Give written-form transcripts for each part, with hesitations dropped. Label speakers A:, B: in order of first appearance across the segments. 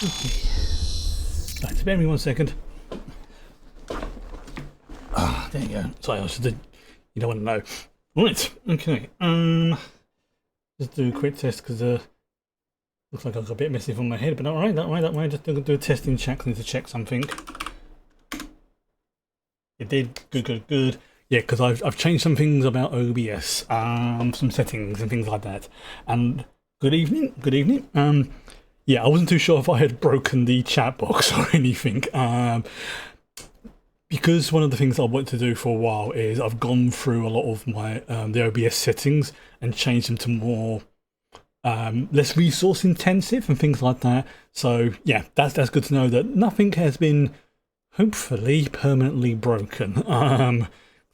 A: Right, spare me 1 second. Ah, there you go. Sorry, I should. You don't want to know. Right. Okay. Just do a quick test because looks like I've got a bit messy from my head, but don't worry, don't worry. Just do a testing check. I need to check something. It did. Good. Yeah, because I've changed some things about OBS, some settings and things like that. And good evening. Yeah, I wasn't too sure if I had broken the chat box or anything. Because one of the things I want to do for a while is I've gone through a lot of my the OBS settings and changed them to more less resource intensive and things like that. So yeah, that's good to know that nothing has been hopefully permanently broken.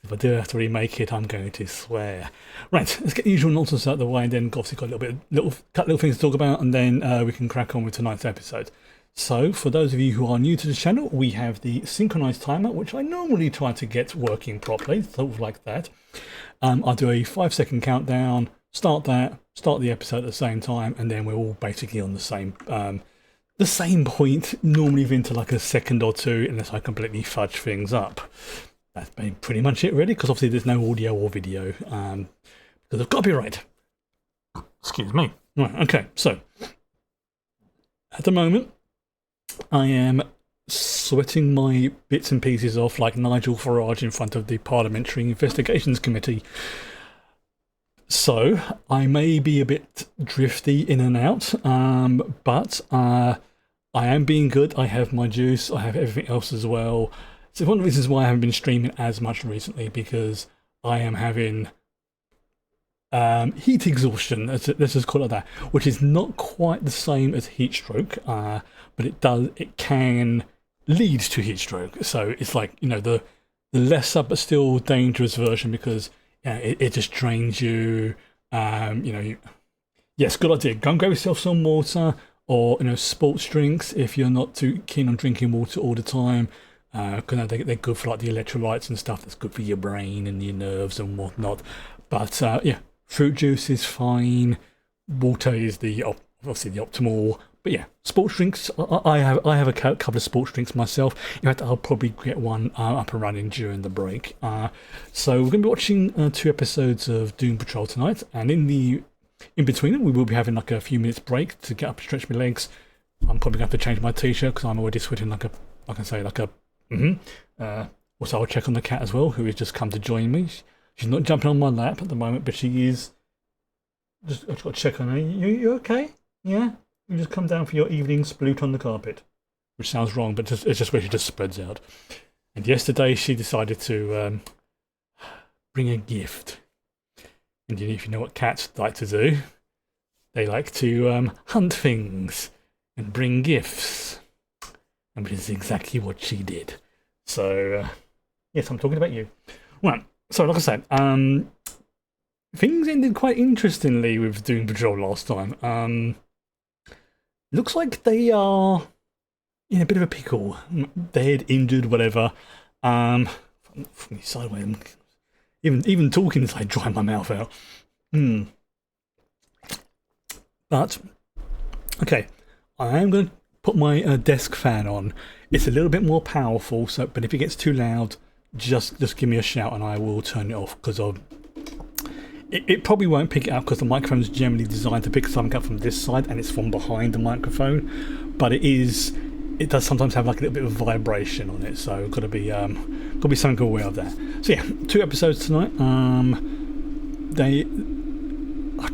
A: If I do have to remake it, I'm going to swear. Right, let's get the usual nonsense out of the way, and then obviously got a little things to talk about, and then we can crack on with tonight's episode. So, for those of you who are new to the channel, we have the synchronized timer, which I normally try to get working properly, sort of like that. I'll do a 5-second countdown, start the episode at the same time, and then we're all basically on the same point, normally within to like a second or two, unless I completely fudge things up. That's pretty much it, really, because obviously there's no audio or video because of copyright. Excuse me. Right, okay, so at the moment, I am sweating my bits and pieces off like Nigel Farage in front of the Parliamentary Investigations Committee. So I may be a bit drifty in and out, but I am being good. I have my juice. I have everything else as well. So one of the reasons why I haven't been streaming as much recently, because I am having heat exhaustion, let's just call it that, which is not quite the same as heat stroke, but it can lead to heat stroke. So it's like, you know, the lesser but still dangerous version, because it just drains you. Yes, good idea. Go and grab yourself some water, or sports drinks if you're not too keen on drinking water all the time. Because they're good for like the electrolytes and stuff. That's good for your brain and your nerves and whatnot. But yeah, fruit juice is fine. Water is obviously the optimal. But yeah, sports drinks. I have a couple of sports drinks myself. In fact, I'll probably get one up and running during the break. So we're going to be watching 2 episodes of Doom Patrol tonight, and in between them, we will be having like a few minutes break to get up and stretch my legs. I'm probably going to have to change my t-shirt because I'm already sweating like a. Also, I'll check on the cat as well, who has just come to join me. She's not jumping on my lap at the moment, but she is. I've got to check on her. You okay? Yeah? You just come down for your evening sploot on the carpet. Which sounds wrong, but it's just where she just spreads out. And yesterday she decided to bring a gift. And if you know what cats like to do, they like to hunt things and bring gifts. And which is exactly what she did. So, yes, I'm talking about you. Right, so like I said, things ended quite interestingly with Doom Patrol last time. Looks like they are in a bit of a pickle. Dead, injured, whatever. From the sideways, even talking is like drying my mouth out. But, okay, I am going to put my desk fan on. It's a little bit more powerful, but if it gets too loud, just give me a shout and I will turn it off, because it probably won't pick it up, because the microphone is generally designed to pick something up from this side and it's from behind the microphone, but it does sometimes have like a little bit of vibration on it, so got to be something aware of that. So yeah, 2 episodes tonight. I'm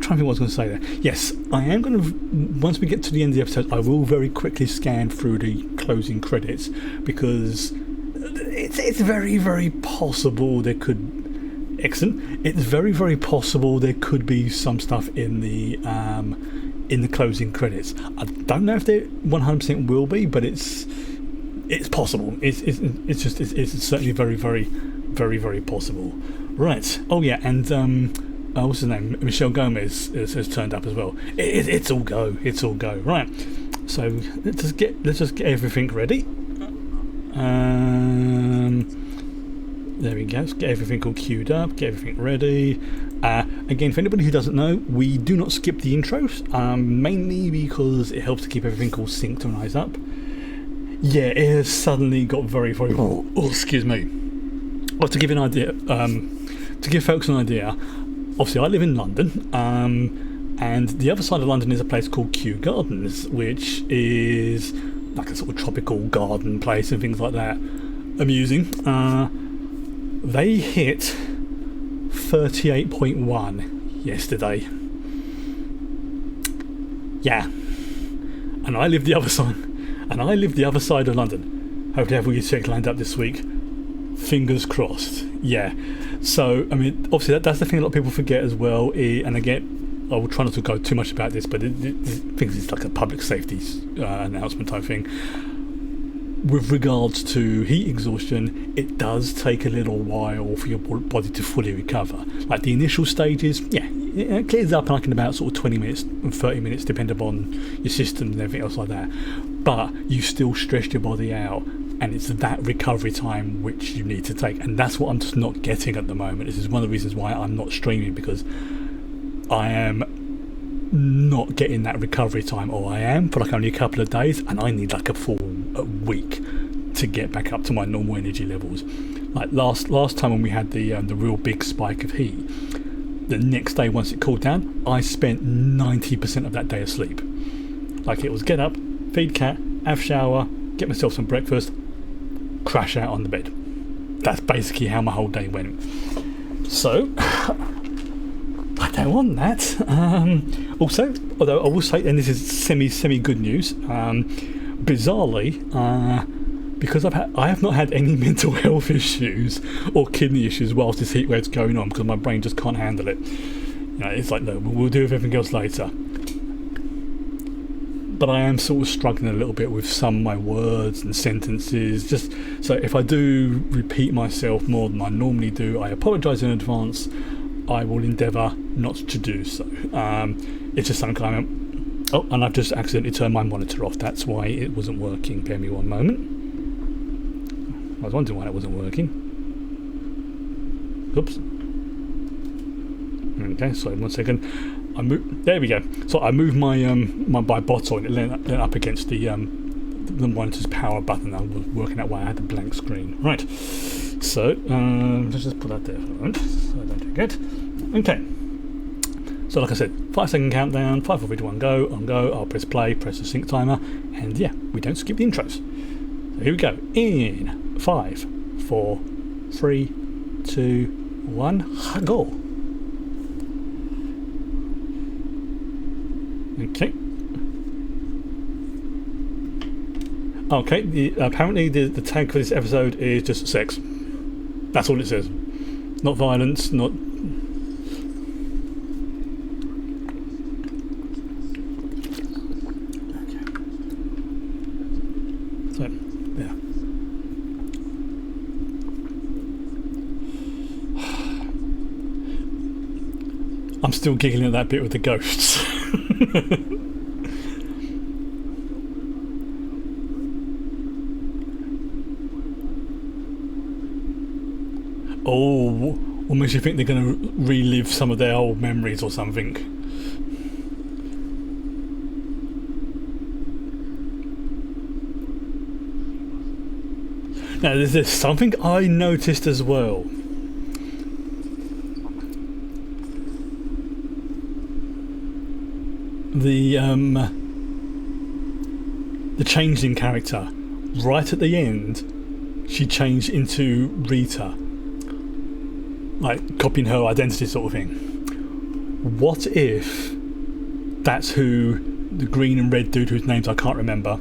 A: trying to think what I was going to say there. Yes, I am going to, once we get to the end of the episode, I will very quickly scan through the closing credits, because it's very, very possible there could, excellent, it's very, very possible there could be some stuff in the closing credits. I don't know if there 100% will be, but it's possible. It's certainly very, very, very, very possible. Right. Oh yeah, and what's his name? Michelle Gomez has turned up as well. It's all go. It's all go. Right. So let's just get everything ready. There we go. Let's get everything all queued up. Get everything ready. Again, for anybody who doesn't know, we do not skip the intros, mainly because it helps to keep everything all synchronized up. Yeah, it has suddenly got very, very... Oh, excuse me. Well, to give you an idea, to give folks an idea, obviously I live in London, and the other side of London is a place called Kew Gardens, which is like a sort of tropical garden place and things like that. Amusing. They hit 38.1 yesterday. Yeah. And I live the other side. And I live the other side of London. Hopefully have all your check lined up this week. Fingers crossed. Yeah. So, I mean, obviously that's the thing a lot of people forget as well. And again, I will try not to go too much about this, but I think it's like a public safety announcement type thing. With regards to heat exhaustion, it does take a little while for your body to fully recover. Like the initial stages, yeah, it clears up like in about sort of 20 minutes and 30 minutes, depending upon your system and everything else like that. But you still stress your body out, and it's that recovery time which you need to take. And that's what I'm just not getting at the moment. This is one of the reasons why I'm not streaming, because I am not getting that recovery time, or I am for like only a couple of days, and I need like a full week to get back up to my normal energy levels. Like last time when we had the real big spike of heat, the next day once it cooled down, I spent 90% of that day asleep. Like it was get up, feed cat, have shower, get myself some breakfast, crash out on the bed. That's basically how my whole day went. So I don't want that. Also, although I will say, and this is semi good news, bizarrely, because I have not had any mental health issues or kidney issues whilst this heat wave's going on, because my brain just can't handle it. You know, it's like, no, we'll deal with everything else later. But I am sort of struggling a little bit with some of my words and sentences. Just so if I do repeat myself more than I normally do, I apologise in advance. I will endeavour not to do so. It's just something I'm... Oh, and I've just accidentally turned my monitor off. That's why it wasn't working. Bear me one moment. I was wondering why it wasn't working. Oops. Okay, sorry, 1 second. There we go. So I moved my my bottle, and it leant up against the monitor's power button. I was working out why I had a blank screen. Right. So let's just put that there for a moment, so I don't forget. Okay. So like I said, 5-second countdown, 5, 4, 3, 2, 1, go. On go. I'll press play, press the sync timer, and yeah, we don't skip the intros. So here we go. In 5, 4, 3, 2, 1, go. Okay. Apparently the tag for this episode is just sex. That's all it says. Not violence, not... Okay. So, yeah. I'm still giggling at that bit with the ghosts. Oh, what makes you think they're going to relive some of their old memories or something? Now, there's something I noticed as well. The changeling character, right at the end, she changed into Rita. Like copying her identity sort of thing. What if that's who the green and red dude whose names I can't remember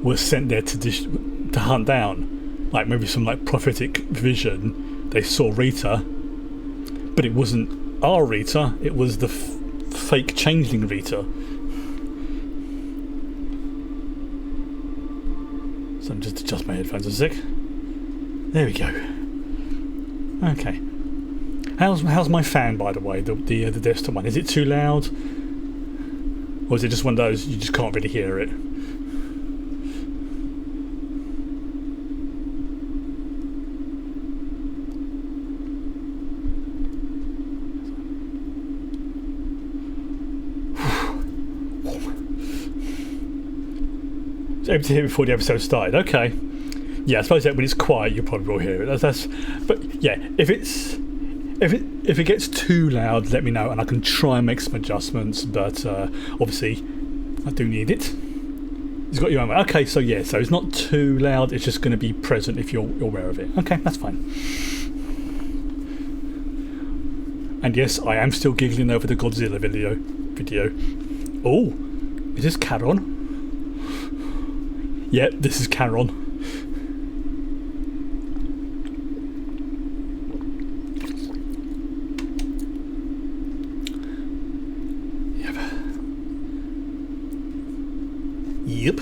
A: was sent there to hunt down? Like maybe some like prophetic vision. They saw Rita, but it wasn't our Rita. It was the fake changeling Rita. So I'm just adjust my headphones a sec. There we go. Okay. How's my fan, by the way, the desktop one? Is it too loud? Or is it just one of those you just can't really hear it? It's able to hear it before the episode started. Okay. Yeah, I suppose that when it's quiet, you probably will hear it. But yeah, if it gets too loud, let me know, and I can try and make some adjustments. But obviously, I do need it. It's got your own way. Okay, so yeah, so it's not too loud. It's just going to be present if you're aware of it. Okay, that's fine. And yes, I am still giggling over the Godzilla video. Oh, is this Charon? Yep, this is Charon. Yep.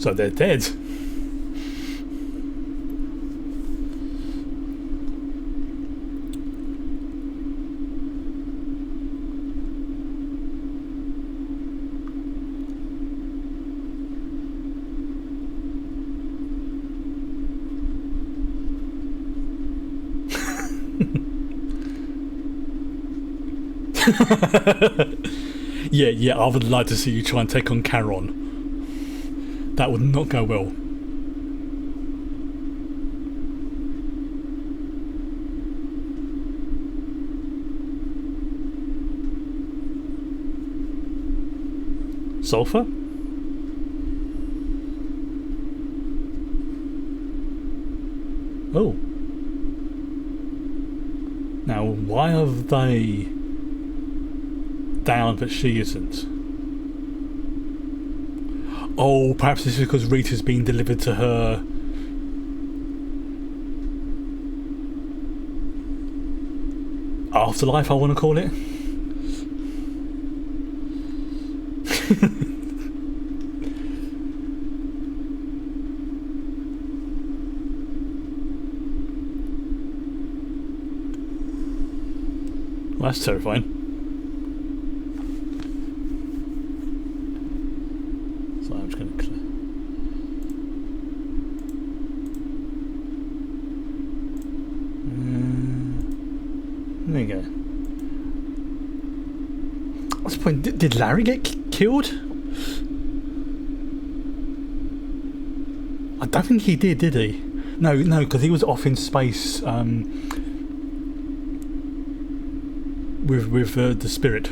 A: So they're dead. Yeah, I would like to see you try and take on Charon. That would not go well. Sulfur? Oh. Now, why are they down but she isn't? Oh, perhaps this is because Rita's being delivered to her. Afterlife, I want to call it. Well, that's terrifying. So I'm just going to clear. There you go. What's the point? Did Larry get killed? I don't think he did he? No, because he was off in space with the spirit.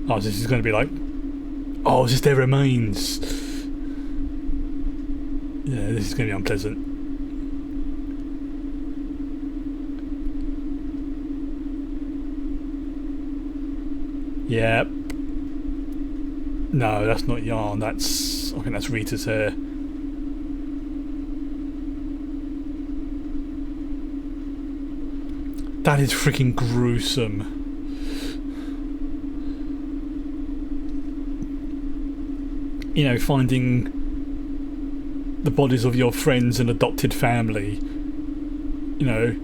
A: Oh, this is going to be like... Oh, it's just their remains. Yeah, this is going to be unpleasant. Yep. No, that's not yarn. That's... I think that's Rita's hair. That is freaking gruesome. You know, finding the bodies of your friends and adopted family. You know.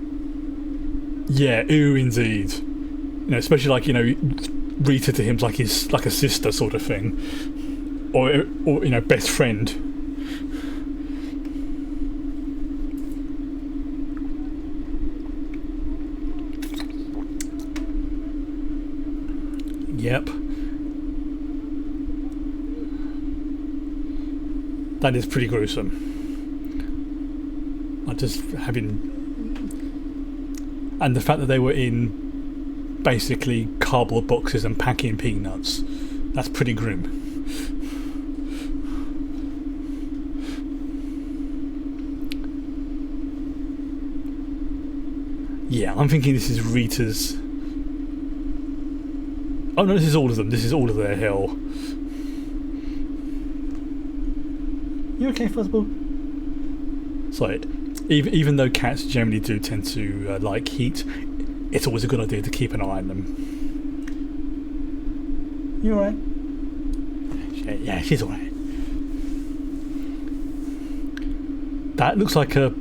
A: Yeah, ooh, indeed. You know, especially like, you know, Rita to him's like his, like a sister sort of thing, or you know, best friend. Yep. That is pretty gruesome. I just having, and the fact that they were in basically cardboard boxes and packing peanuts, that's pretty grim. Yeah, I'm thinking this is Rita's. Oh no, this is all of them. This is all of their hell. You okay, Fuzzball? So, even though cats generally do tend to like heat, it's always a good idea to keep an eye on them. You alright? Yeah, she's alright. That looks like a,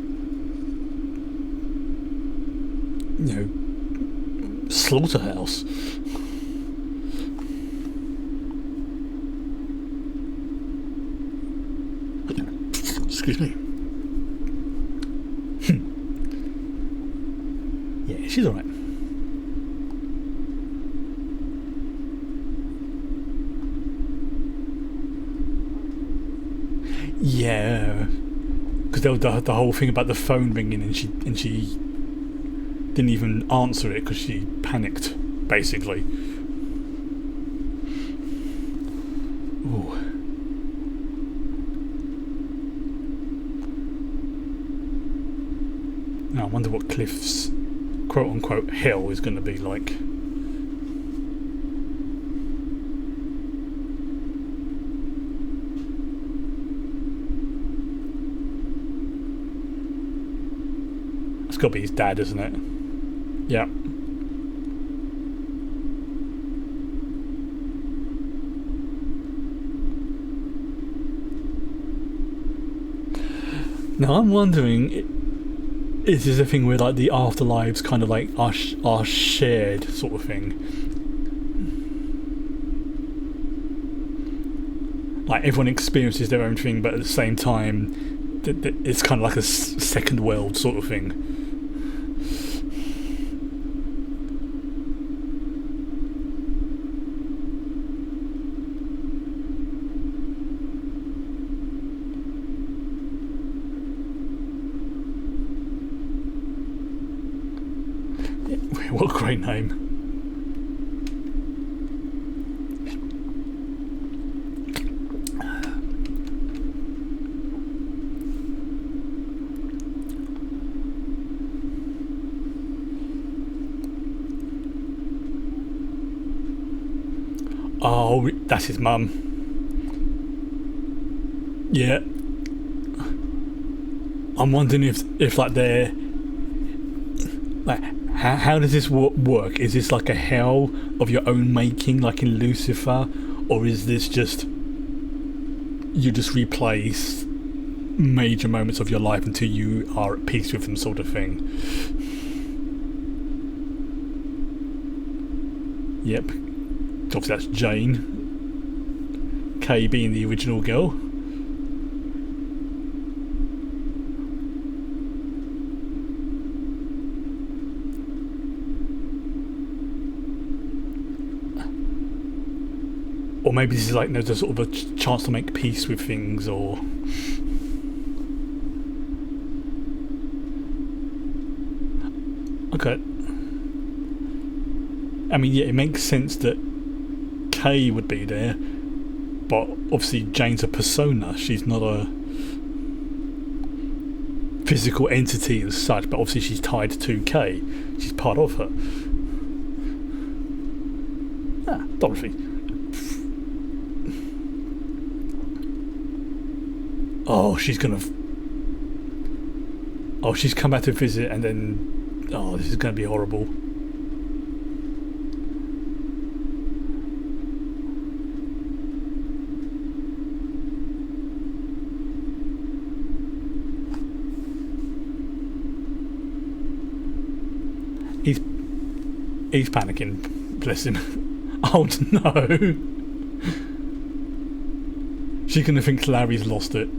A: you know, slaughterhouse. Excuse me. Yeah, she's alright. Yeah, because there was the whole thing about the phone ringing, and she didn't even answer it because she panicked, basically. Ooh. Now I wonder what Cliff's quote-unquote hell is going to be like. It's got to be his dad, isn't it? Yeah. Now I'm wondering, is this a thing where like the afterlives kind of like are shared sort of thing? Like everyone experiences their own thing, but at the same time, it's kind of like a second world sort of thing. What a great name. Oh, that's his mum. Yeah. I'm wondering if like they're like, how does this work? Is this like a hell of your own making, like in Lucifer, or is this just you just replace major moments of your life until you are at peace with them, sort of thing? Yep. Obviously that's Jane. Kay being the original girl. Or maybe this is like there's a sort of a chance to make peace with things, or okay. I mean, yeah, it makes sense that Kay would be there, but obviously Jane's a persona. She's not a physical entity as such, but obviously she's tied to Kay. She's part of her. Ah, Dorothy. Oh, she's gonna. Oh, she's come back to visit, and then. Oh, this is gonna be horrible. He's panicking. Bless him. Oh no. She's gonna think Larry's lost it.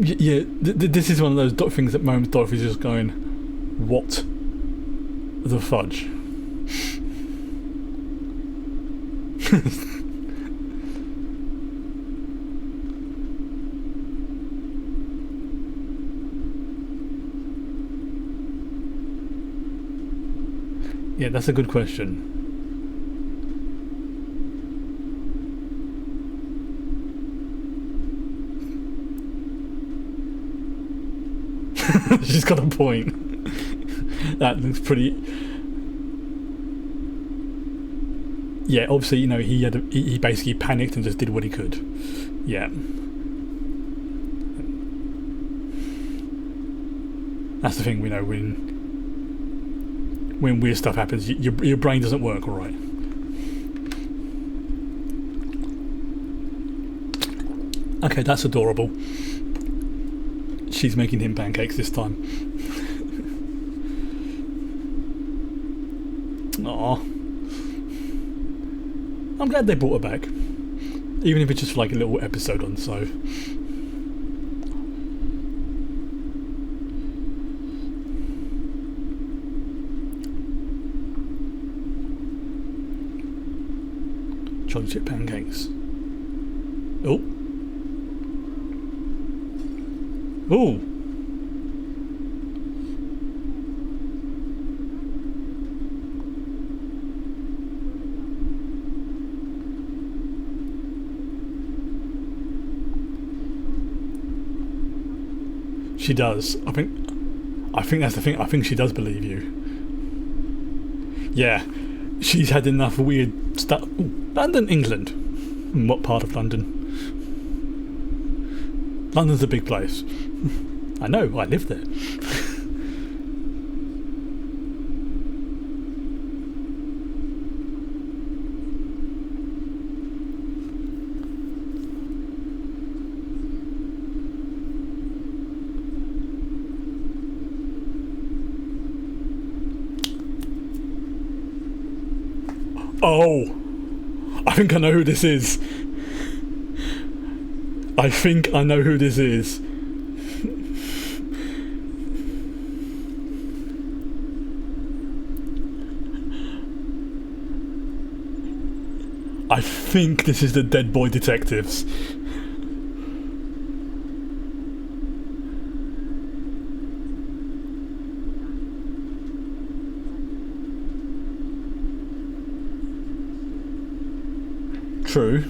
A: Yeah, this is one of those things that moments Dorothy's just going, what the fudge? Yeah, that's a good question. She's got a point. That looks pretty. Yeah, obviously, you know, he basically panicked and just did what he could. Yeah. That's the thing, we know, when weird stuff happens, your brain doesn't work all right. Okay, that's adorable. she's making him pancakes this time. Aw. I'm glad they brought her back. Even if it's just for like a little episode on so. Chocolate chip pancakes. Oh. Oh. She does. I think that's the thing. I think she does believe you. Yeah. She's had enough weird stuff. London, England. What part of London? London's a big place. I know, I live there. Oh, I think I know who this is. I think I know who this is. I think this is the Dead Boy Detectives. True.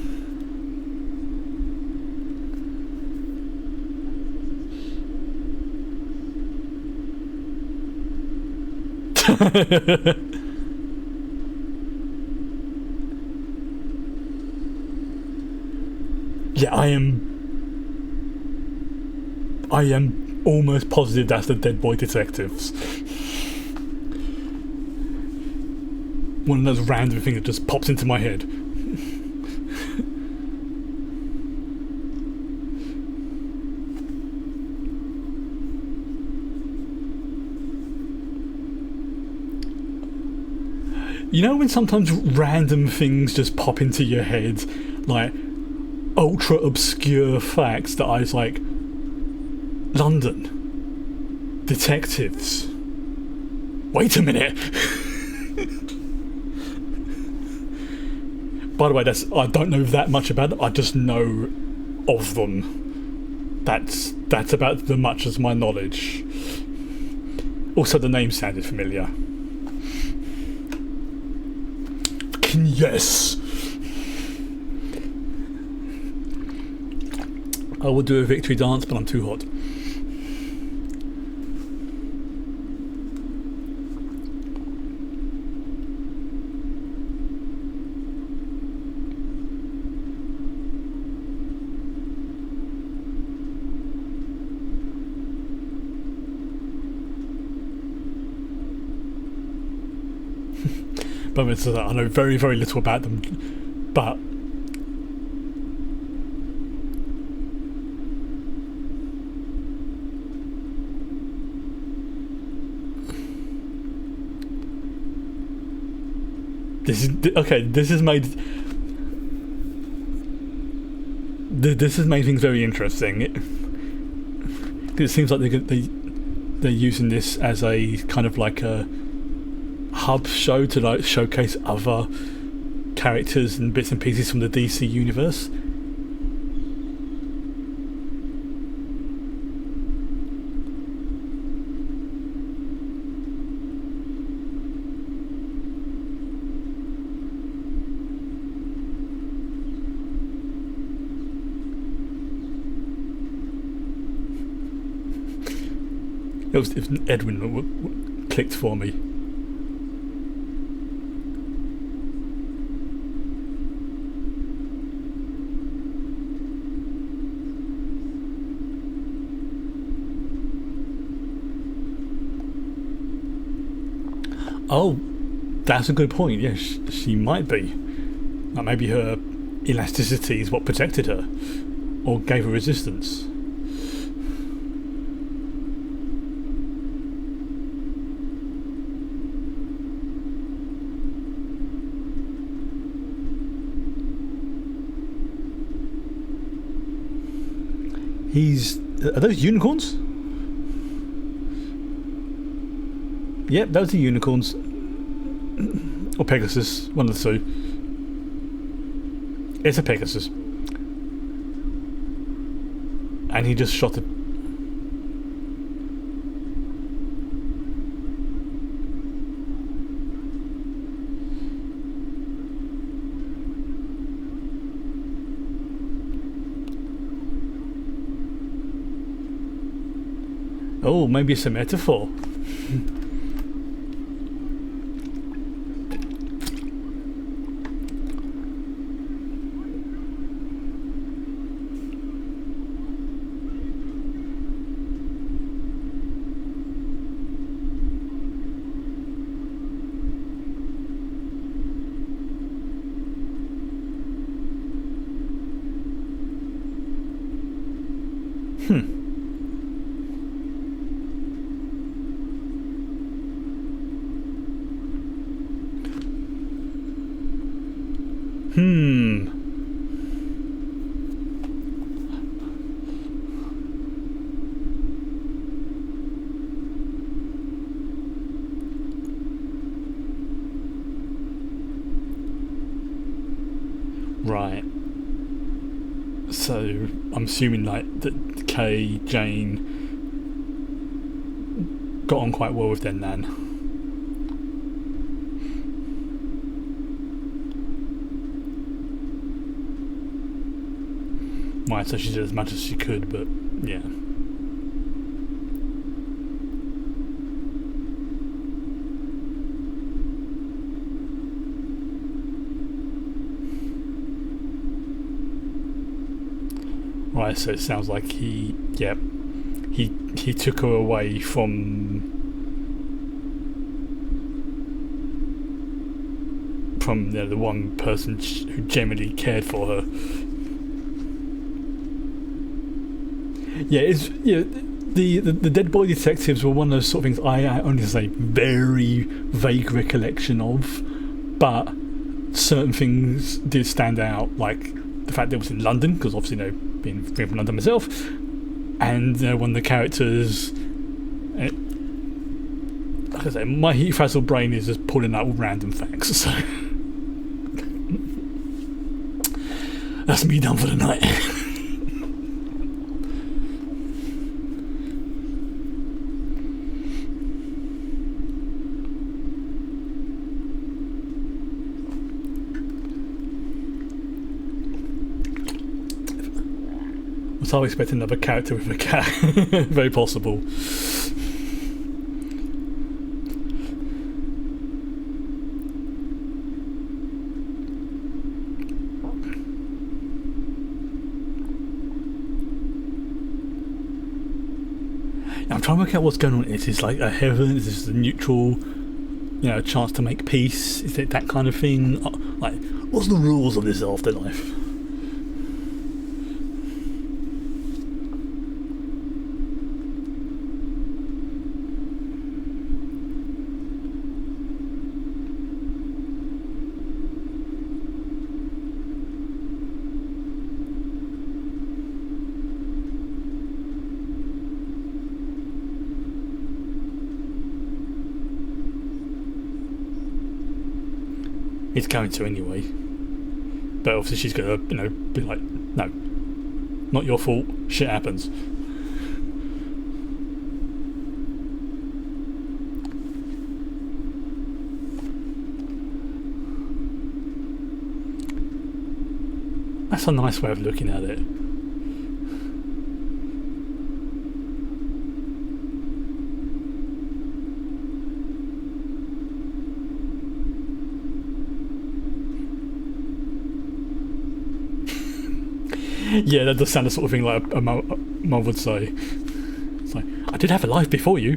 A: Yeah, I am almost positive that's the Dead Boy Detectives. One of those random things that just pops into my head. You know when sometimes random things just pop into your head, like ultra obscure facts that I was like, London, detectives. Wait a minute. By the way, I don't know that much about them. I just know of them. That's about as much as my knowledge. Also, the name sounded familiar. Yes. I will do a victory dance, but I'm too hot. But I know very, very little about them, but this is okay. This has made things very interesting. It seems like they're using this as a kind of like a hub show to like showcase other characters and bits and pieces from the DC universe. It was if Edwin clicked for me. Oh, that's a good point. Yes, she might be. Like maybe her elasticity is what protected her, or gave her resistance. Are those unicorns? Yep, those are unicorns. Or Pegasus, one of the two. It's a Pegasus. And he just shot it. Oh, maybe it's a metaphor. Right. So I'm assuming like that Kay, Jane got on quite well with their nan. Right, so she did as much as she could, but yeah. Right, so it sounds like he took her away from the one person who generally cared for her. Yeah, the dead body detectives were one of those sort of things I only say very vague recollection of, but certain things did stand out, like the fact that it was in London, because obviously, you know, being from London myself, and one of the characters, like I say, my heat frazzled brain is just pulling out all random facts, so that's me done for the night. So I'm expecting another character with a cat. Very possible. I'm trying to work out what's going on. Is this like a heaven? Is this a neutral, chance to make peace? Is it that kind of thing? Like, what's the rules of this afterlife? It's going to anyway, but obviously she's gonna, be like, no, not your fault. Shit happens. That's a nice way of looking at it. Yeah, that does sound the sort of thing like a mum would say. It's like, I did have a life before you.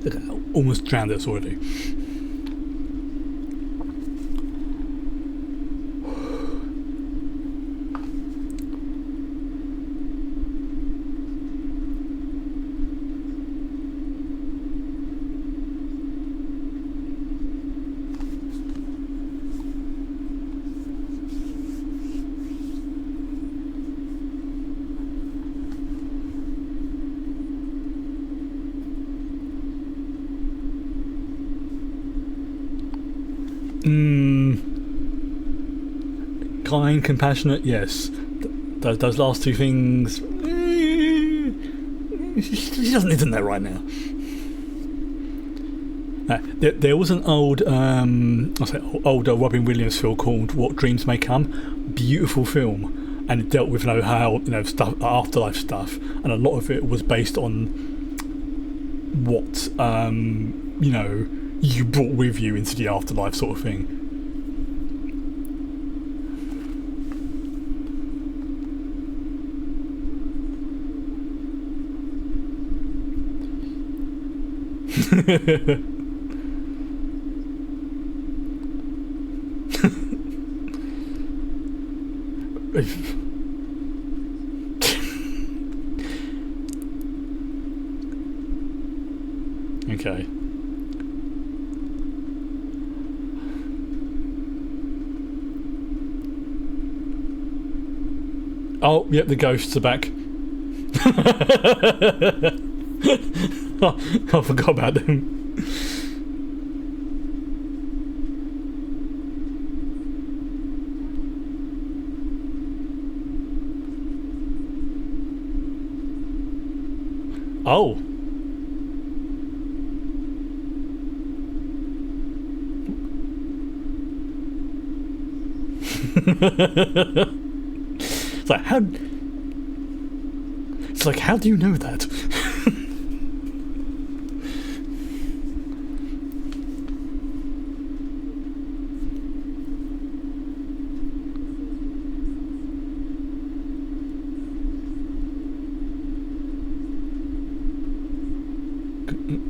A: Look, I almost drowned us already. Kind, compassionate, yes. Those last two things, she doesn't need them there right now. There was an old, older Robin Williams film called What Dreams May Come. Beautiful film, and it dealt with stuff, afterlife stuff, and a lot of it was based on what you brought with you into the afterlife, sort of thing. Okay. Oh, yep, the ghosts are back. I forgot about them. Oh. It's like, how do you know that?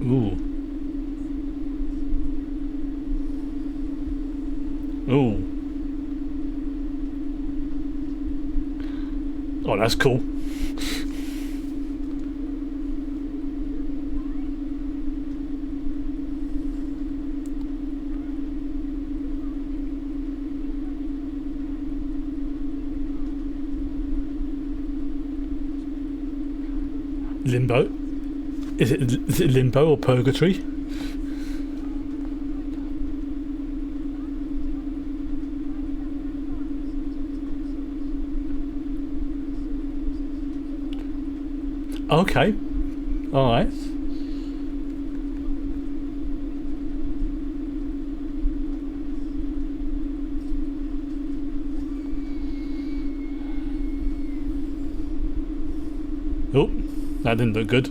A: Ooh. Ooh. Oh, that's cool. Limbo? Is it limbo or purgatory? Okay. Alright. Oh, that didn't look good.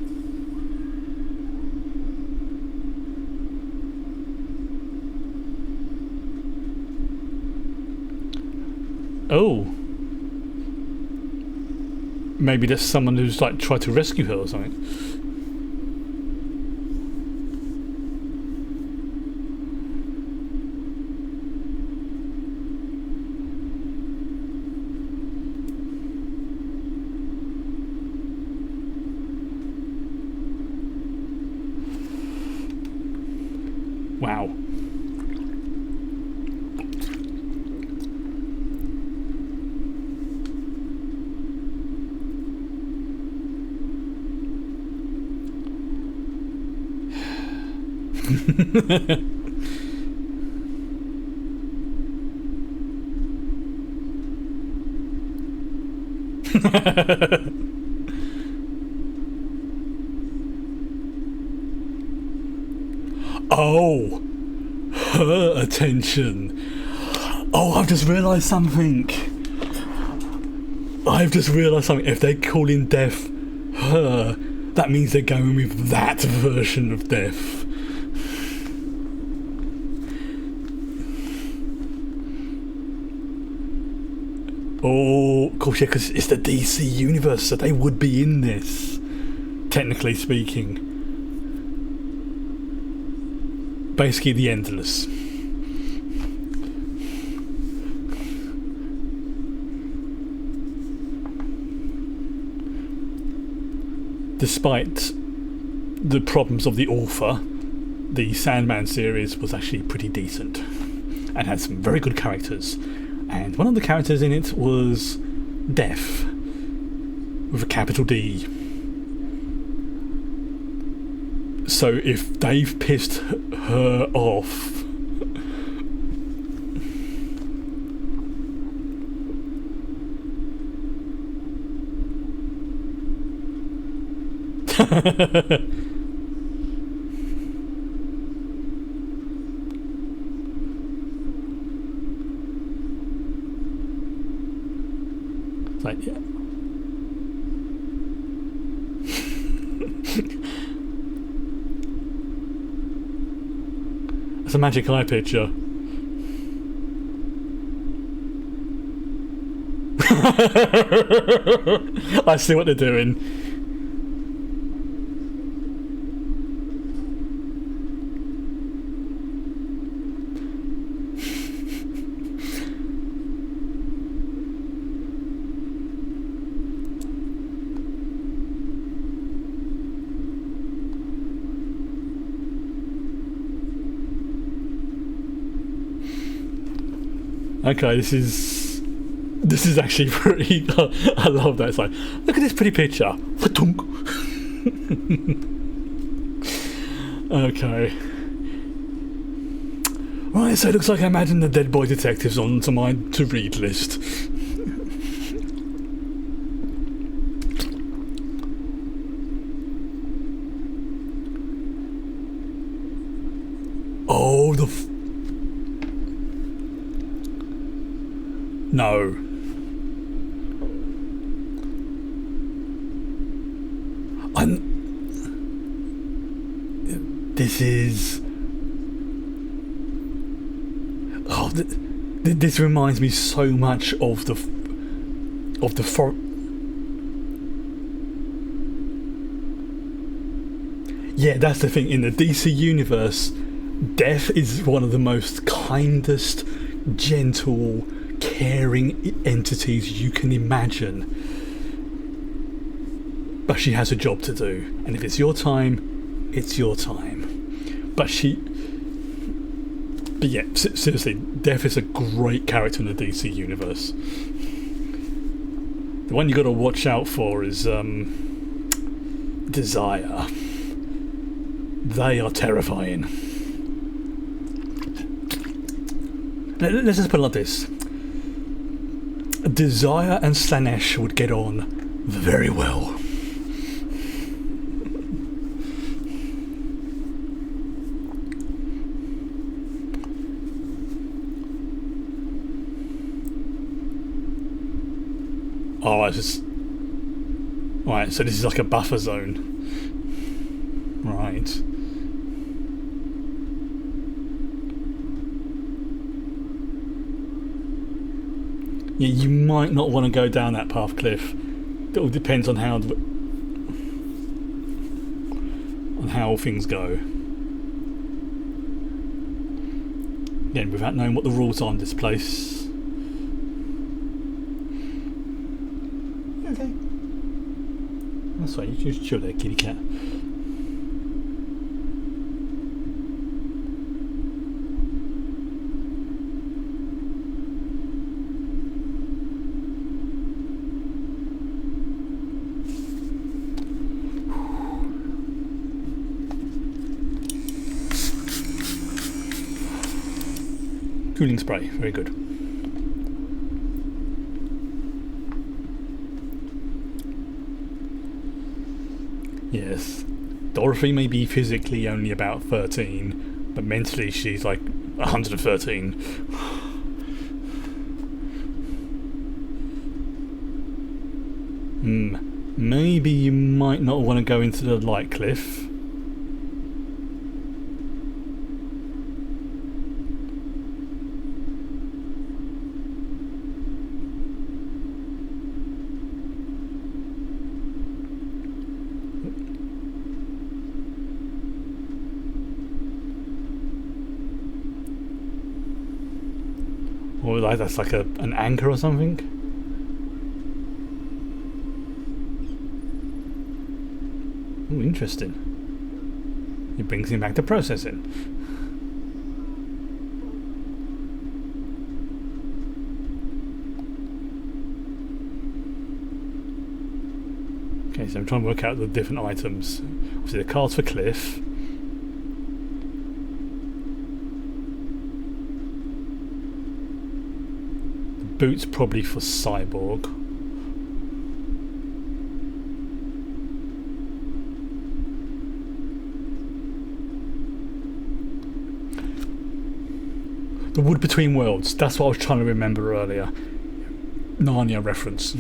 A: Oh. Maybe there's someone who's like tried to rescue her or something. Wow. Oh, her attention. Oh, I've just realised something. If they call in death her, that means they're going with that version of death. Oh, of course, yeah, because it's the DC universe, so they would be in this, technically speaking. Basically, the Endless. Despite the problems of the author, the Sandman series was actually pretty decent and had some very good characters. And one of the characters in it was Death, with a capital D. So if they've pissed her off It's like, yeah. It's a magic eye picture. I see what they're doing. Okay, this is actually pretty. I love that. It's like, look at this pretty picture. Okay. Right, so it looks like I'm adding the Dead Boy Detectives onto my to-read list. Oh, no. This is... Oh, this reminds me so much of the Yeah, that's the thing. In the DC universe, Death is one of the most kindest, gentle, caring entities you can imagine. But she has a job to do, and if it's your time, it's your time. But yeah, seriously, Death is a great character in the DC universe. The one you got to watch out for is Desire. They are terrifying. Let's just put it like this. Desire and Slanesh would get on very well. Oh, it's just... Right, so this is like a buffer zone. Right. Yeah, you might not want to go down that path, Cliff. It all depends on how things go. Again, without knowing what the rules are in this place. Okay. That's right, you just chill there, kitty cat. Cooling spray, very good. Yes, Dorothy may be physically only about 13, but mentally she's like 113. Maybe you might not want to go into the light, Cliff. Or like that's like an anchor or something. Oh, interesting. It brings him back to processing. Okay, so I'm trying to work out the different items. Obviously the cards for Cliff. Boots probably for Cyborg. The wood between worlds. That's what I was trying to remember earlier. Narnia reference.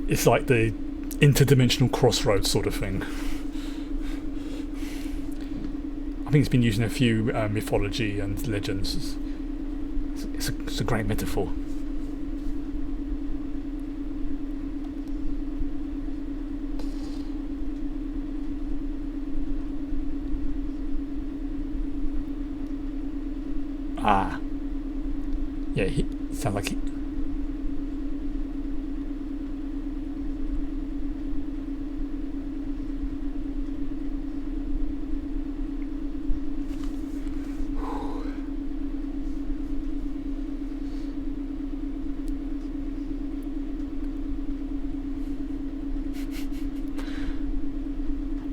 A: It's like the interdimensional crossroads sort of thing. I think it's been used in a few mythology and legends. It's a great metaphor. Ah. Yeah, he sounds like he...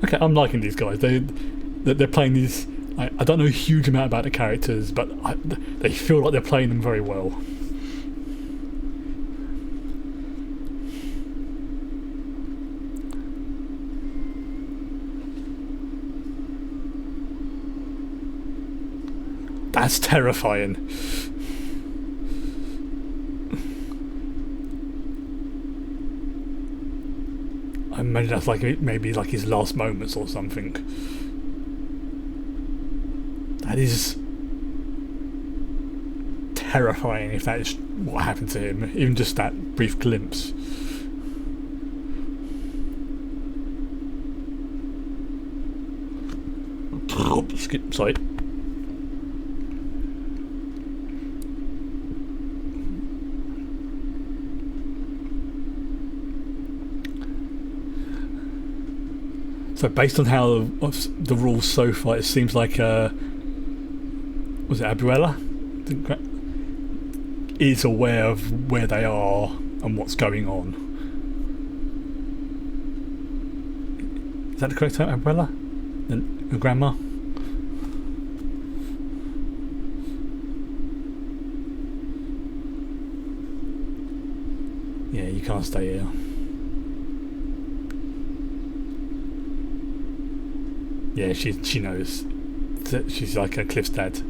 A: Okay, I'm liking these guys. They're playing these... I don't know a huge amount about the characters, but they feel like they're playing them very well. That's terrifying. I imagine that's like maybe like his last moments or something. That is terrifying if that is what happened to him, even just that brief glimpse. Sorry. So based on how the rules so far, it seems like was it Abuela? Is aware of where they are and what's going on. Is that the correct term, Abuela? The grandma? Yeah, you can't stay here. Yeah, she knows. She's like a Cliff's dad.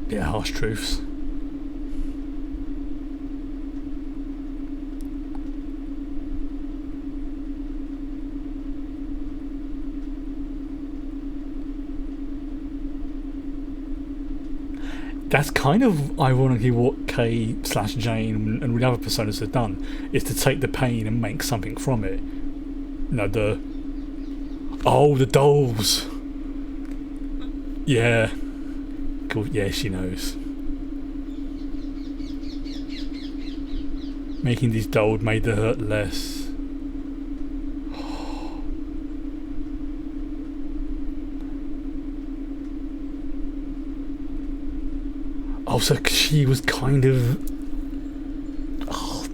A: Yeah, harsh truths. That's kind of ironically what Kay/Jane and with other personas have done, is to take the pain and make something from it. The dolls. Yeah. Cool. Yeah, she knows. Making these dolls made the hurt less. Oh, so she was kind of... Oh,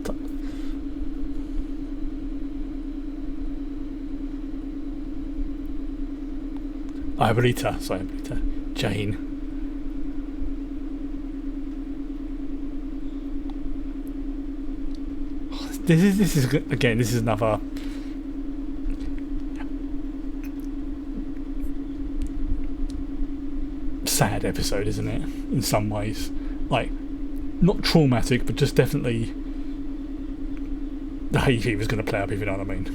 A: Abuelita. Sorry, Abuelita. Jane. This is again, this is another... sad episode, isn't it? In some ways, like not traumatic, but just definitely the hay fever's going to play up, if you know what I mean.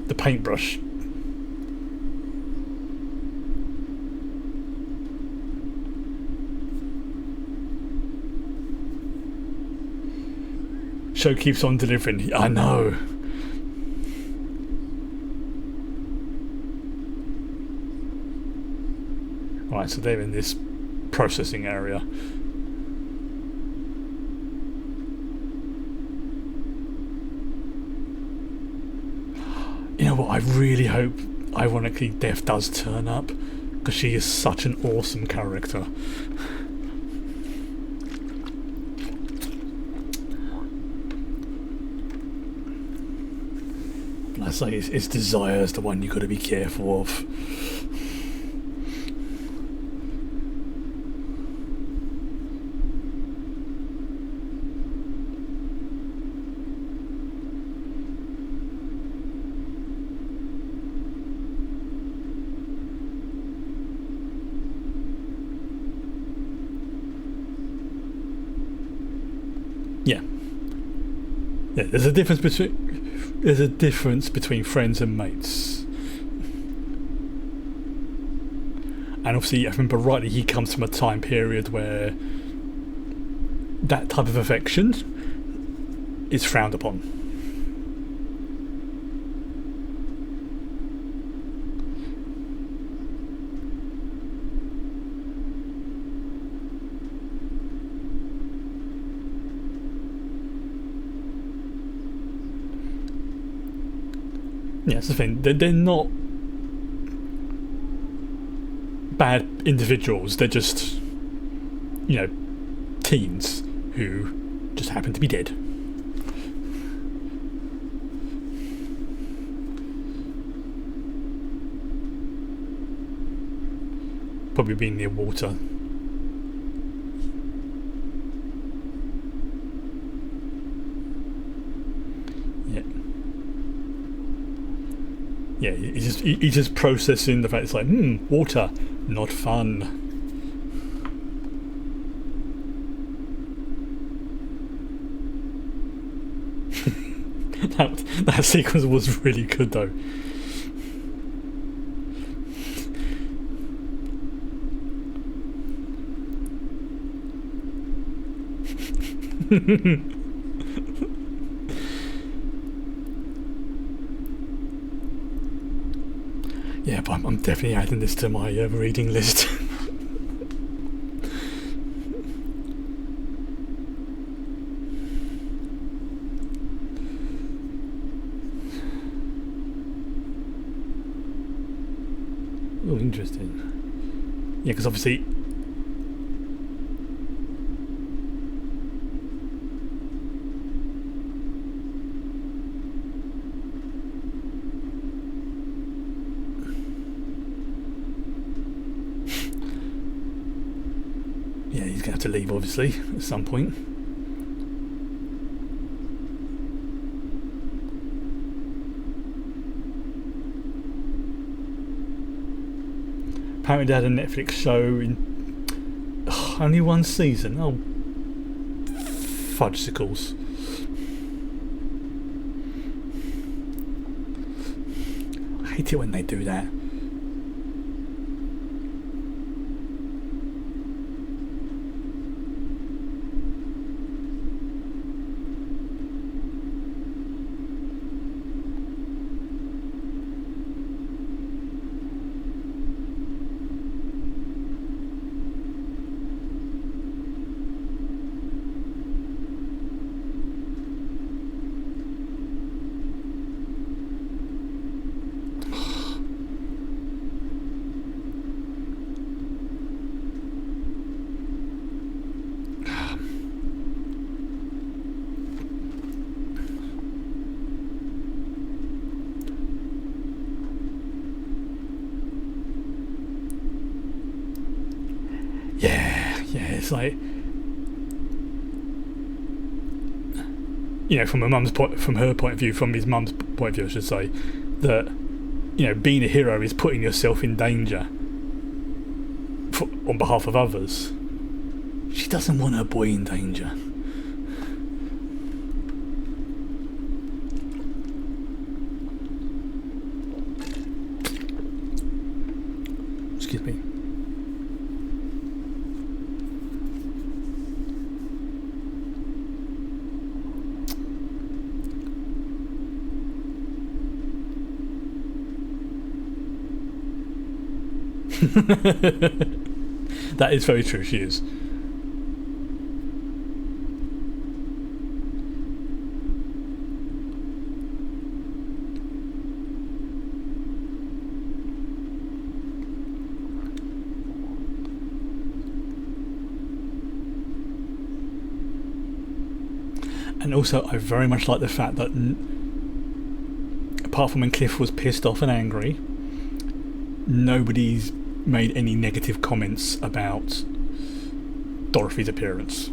A: The paintbrush. Show keeps on delivering. I know. Right, so they're in this processing area. You know what, I really hope, ironically, Death does turn up, because she is such an awesome character. I say it's desire is the one you've got to be careful of. Yeah. Yeah, there's a difference between friends and mates. And obviously, if I remember rightly, he comes from a time period where that type of affection is frowned upon. Yeah, that's the thing. They're not bad individuals. They're just, teens who just happen to be dead. Probably being near water. Yeah, he's just processing the fact it's like, water, not fun. that sequence was really good though. Yeah, but I'm definitely adding this to my reading list. Oh, interesting. Yeah, because obviously he's going to have to leave, obviously, at some point. Apparently they had a Netflix show in only one season. Oh, fudgesicles. I hate it when they do that. It's like, from her point of view, from his mum's point of view, I should say, that being a hero is putting yourself in danger on behalf of others. She doesn't want her boy in danger. Excuse me. That is very true, she is. And also I very much like the fact that apart from when Cliff was pissed off and angry, nobody's made any negative comments about Dorothy's appearance.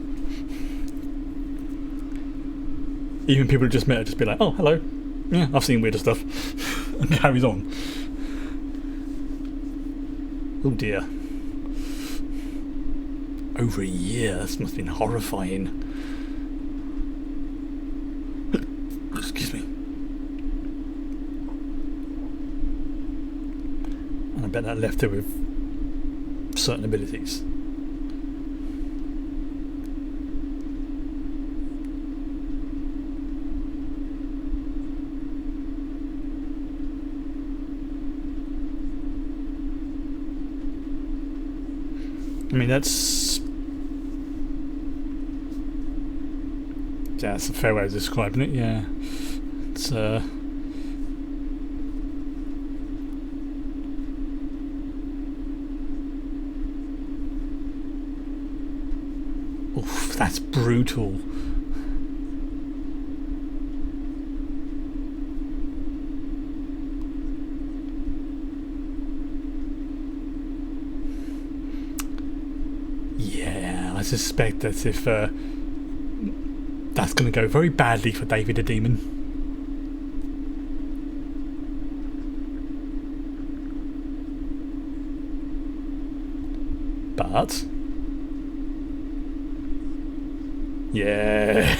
A: Even people who just met her just be like, oh, hello. Yeah, I've seen weirder stuff. And carries on. Oh dear. Over a year, this must have been horrifying. Excuse me. And I bet that left her with certain abilities. I mean, that's a fair way of describing it, yeah. It's oof, that's brutal. Yeah, I suspect that if that's going to go very badly for David the Demon. But yeah.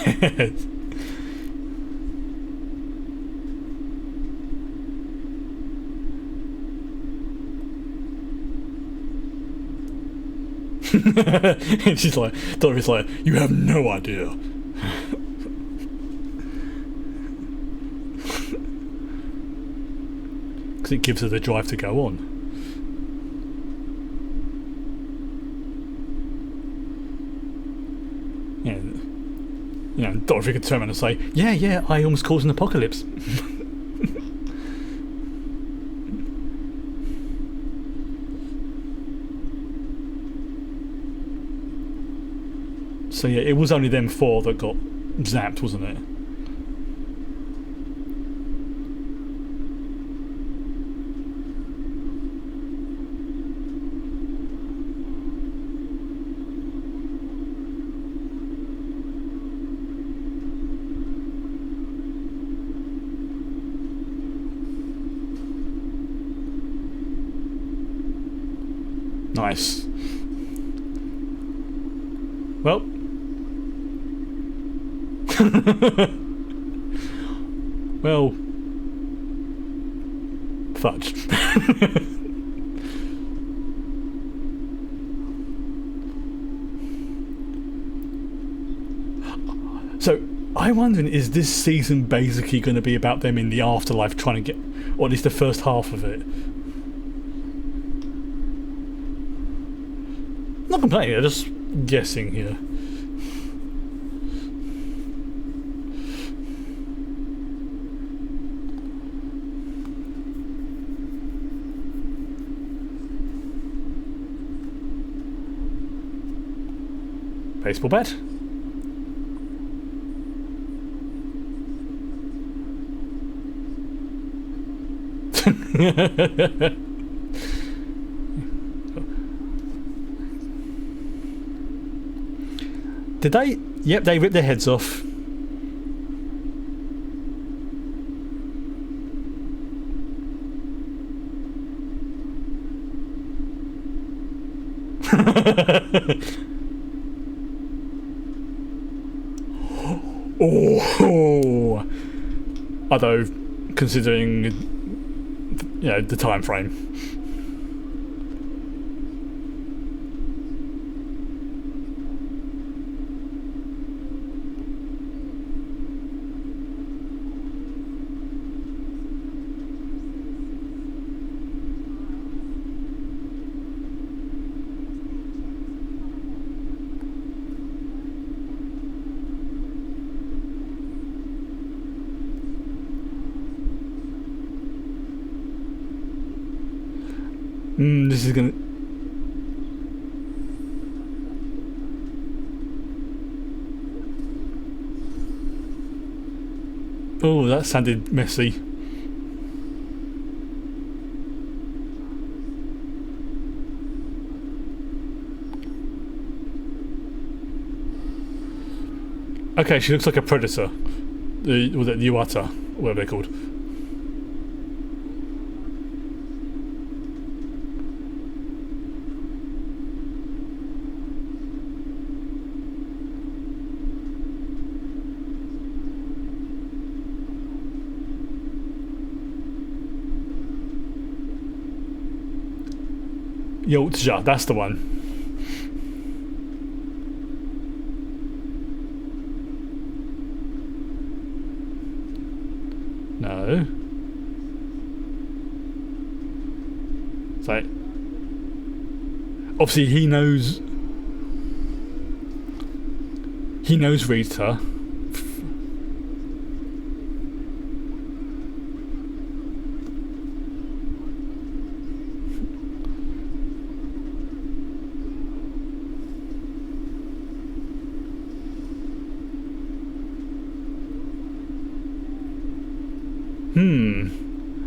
A: And she's like, Dorothy's like, you have no idea. Because it gives her the drive to go on. Yeah, you know, Dorothy could turn around and say, yeah, I almost caused an apocalypse. So yeah, it was only them four that got zapped, wasn't it? Nice. Well. Well. Fudge. So, I'm wondering, is this season basically going to be about them in the afterlife trying to get, or at least the first half of it? Not complaining, I'm just guessing here. Baseball bat. Did they? Yep, they ripped their heads off. Oh, although considering, you know, the time frame. This is gonna. Oh, that sounded messy. Okay, she looks like a predator. Was it the Uata? Whatever they're called. Yoltja, that's the one. No. So obviously he knows Rita.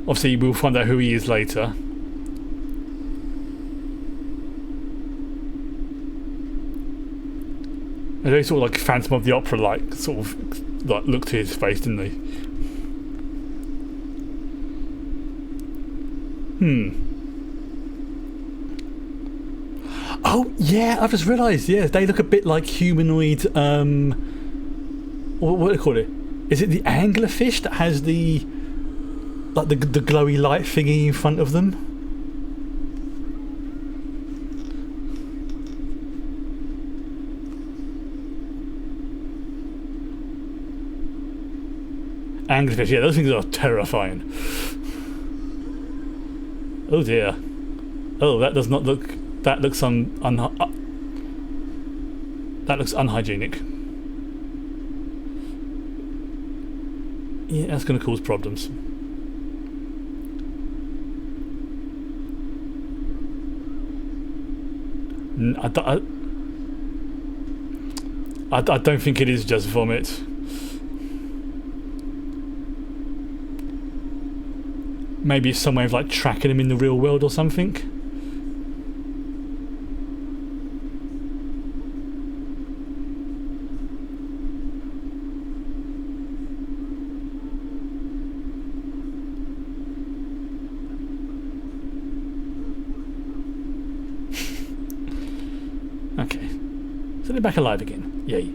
A: Obviously we'll find out who he is later. And they sort of like Phantom of the Opera, like sort of like look to his face, didn't they? Oh yeah, I've just realised. Yeah, they look a bit like humanoid. What do they call it? Is it the anglerfish that has the like the glowy light thingy in front of them? Anglerfish, yeah, those things are terrifying. Oh dear. Oh, that does not look. That looks that looks unhygienic. Yeah, that's going to cause problems. I don't think it is just vomit. Maybe it's some way of like tracking him in the real world or something. Okay, so they're back alive again. Yay.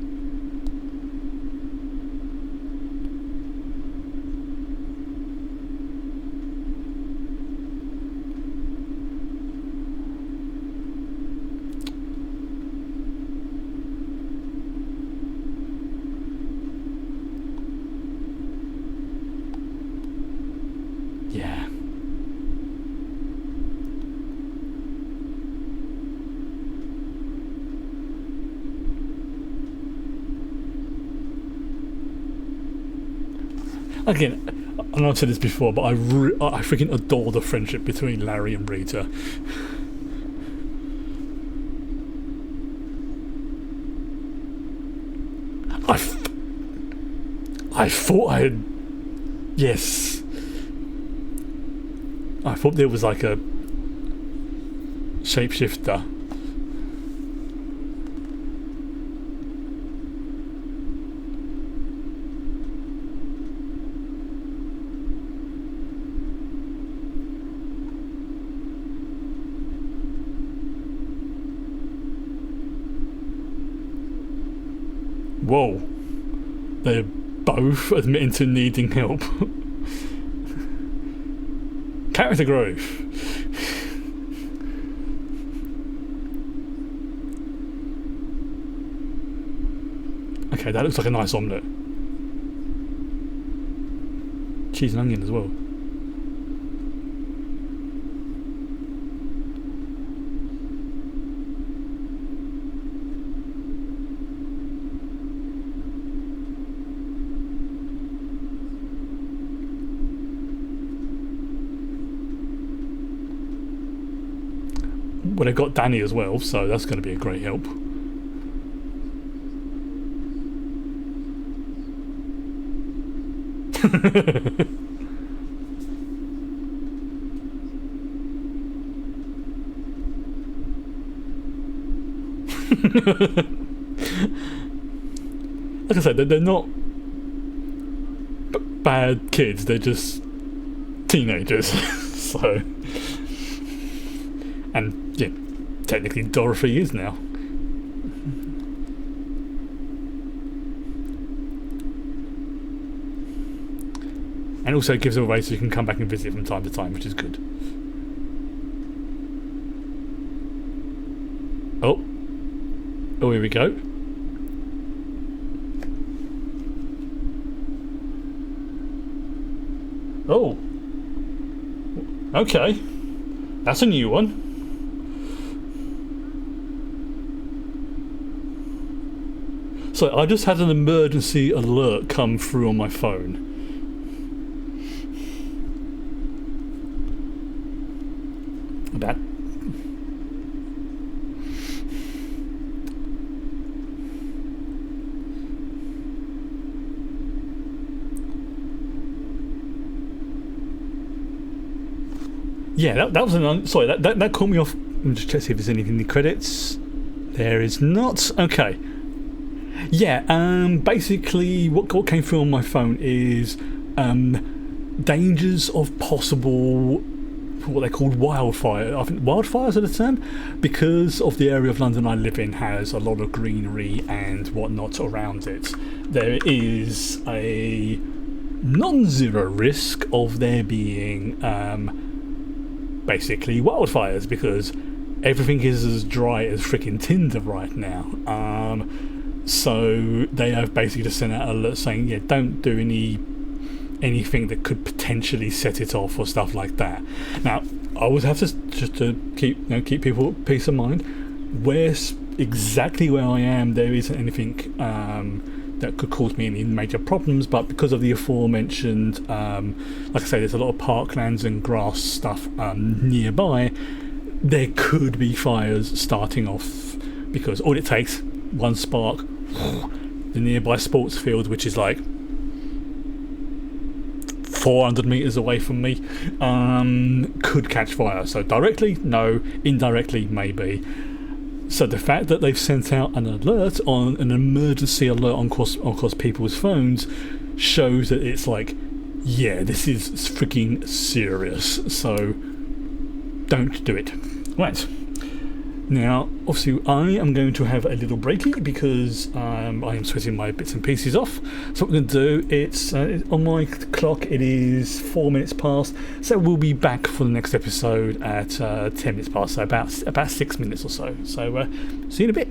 A: Yeah. Again, I know I've said this before, but I freaking adore the friendship between Larry and Rita. I thought I had... Yes. I thought there was like a shapeshifter. Whoa. They're both admitting to needing help. Character growth. Okay, that looks like a nice omelette. Cheese and onion as well. Well, they've got Danny as well, so that's going to be a great help. like I said, they're not bad kids. They're just teenagers. So, and yeah, technically Dorothy is now. And also gives it away so you can come back and visit from time to time, which is good. Oh, here we go. Oh, okay, that's a new one. So I just had an emergency alert come through on my phone. That. Yeah, that was sorry, that caught me off. Let me just check see if there's anything in the credits. There is not. Okay. Yeah, basically what came through on my phone is dangers of possible what they called wildfire. I think wildfires are the term, because of the area of London I live in has a lot of greenery and whatnot around it. There is a non-zero risk of there being basically wildfires, because everything is as dry as freaking tinder right now. So they have basically just sent out alerts saying, yeah, don't do anything that could potentially set it off or stuff like that. Now, I always have to just to keep people peace of mind. Exactly where I am, there isn't anything that could cause me any major problems, but because of the aforementioned, like I say, there's a lot of parklands and grass stuff nearby, there could be fires starting off, because all it takes, one spark, the nearby sports field, which is like 400 meters away from me, could catch fire. So directly, no. Indirectly, maybe. So the fact that they've sent out an alert, on an emergency alert on course people's phones, shows that it's like, yeah, this is freaking serious. So don't do it. Right. Now, obviously, I am going to have a little breaky because I am sweating my bits and pieces off. So what we're going to do, it's on my clock, it is 4 minutes past. So we'll be back for the next episode at 10 minutes past, so about 6 minutes or so. So see you in a bit.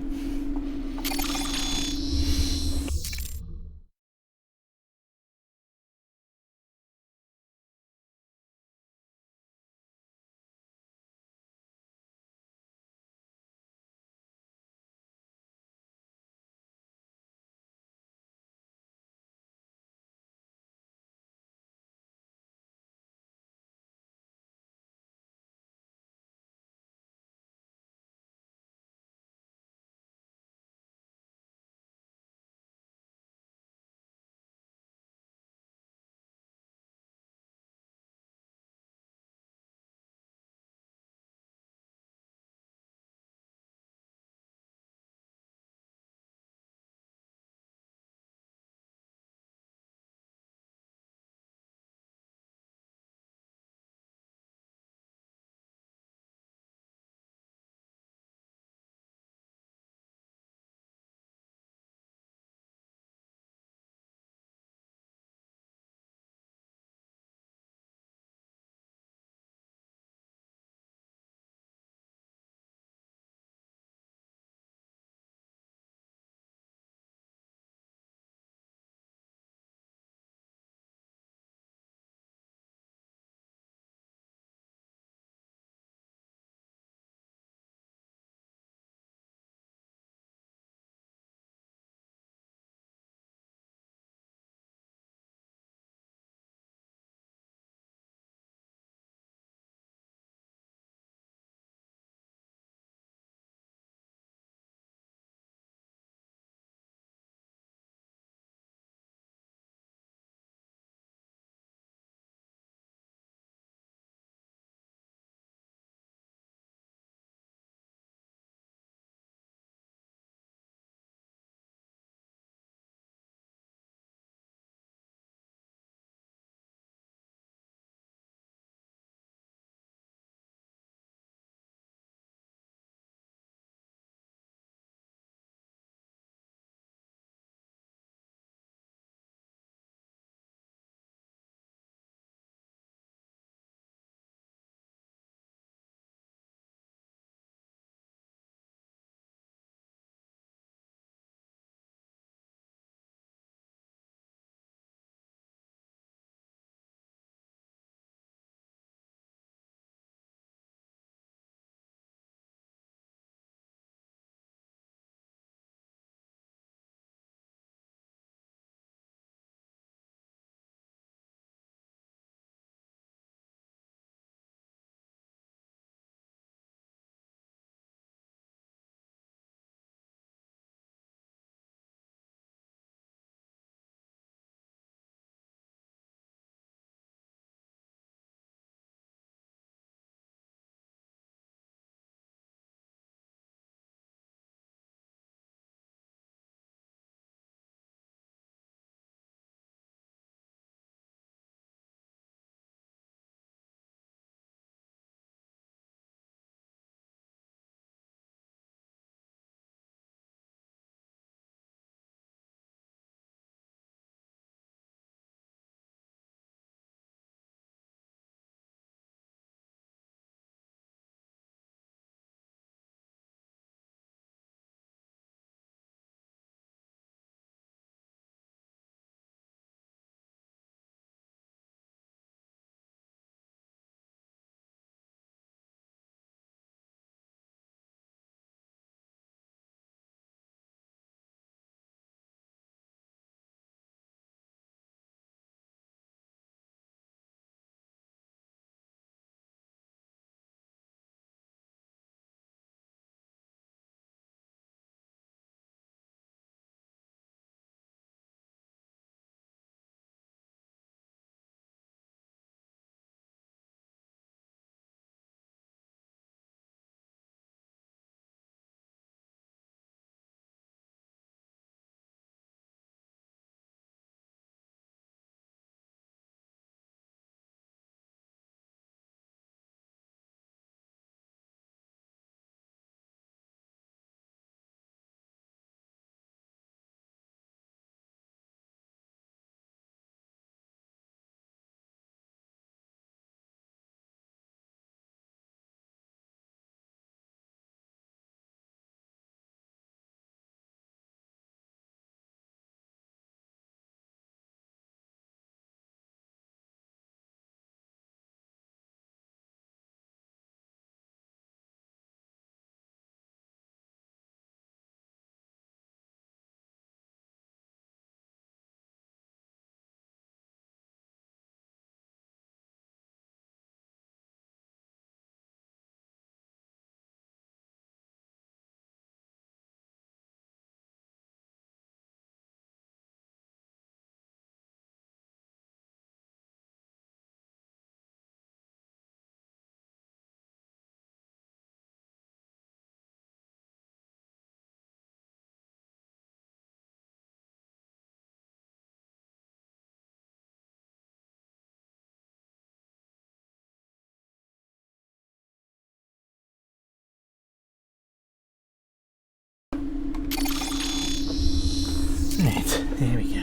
A: There we go.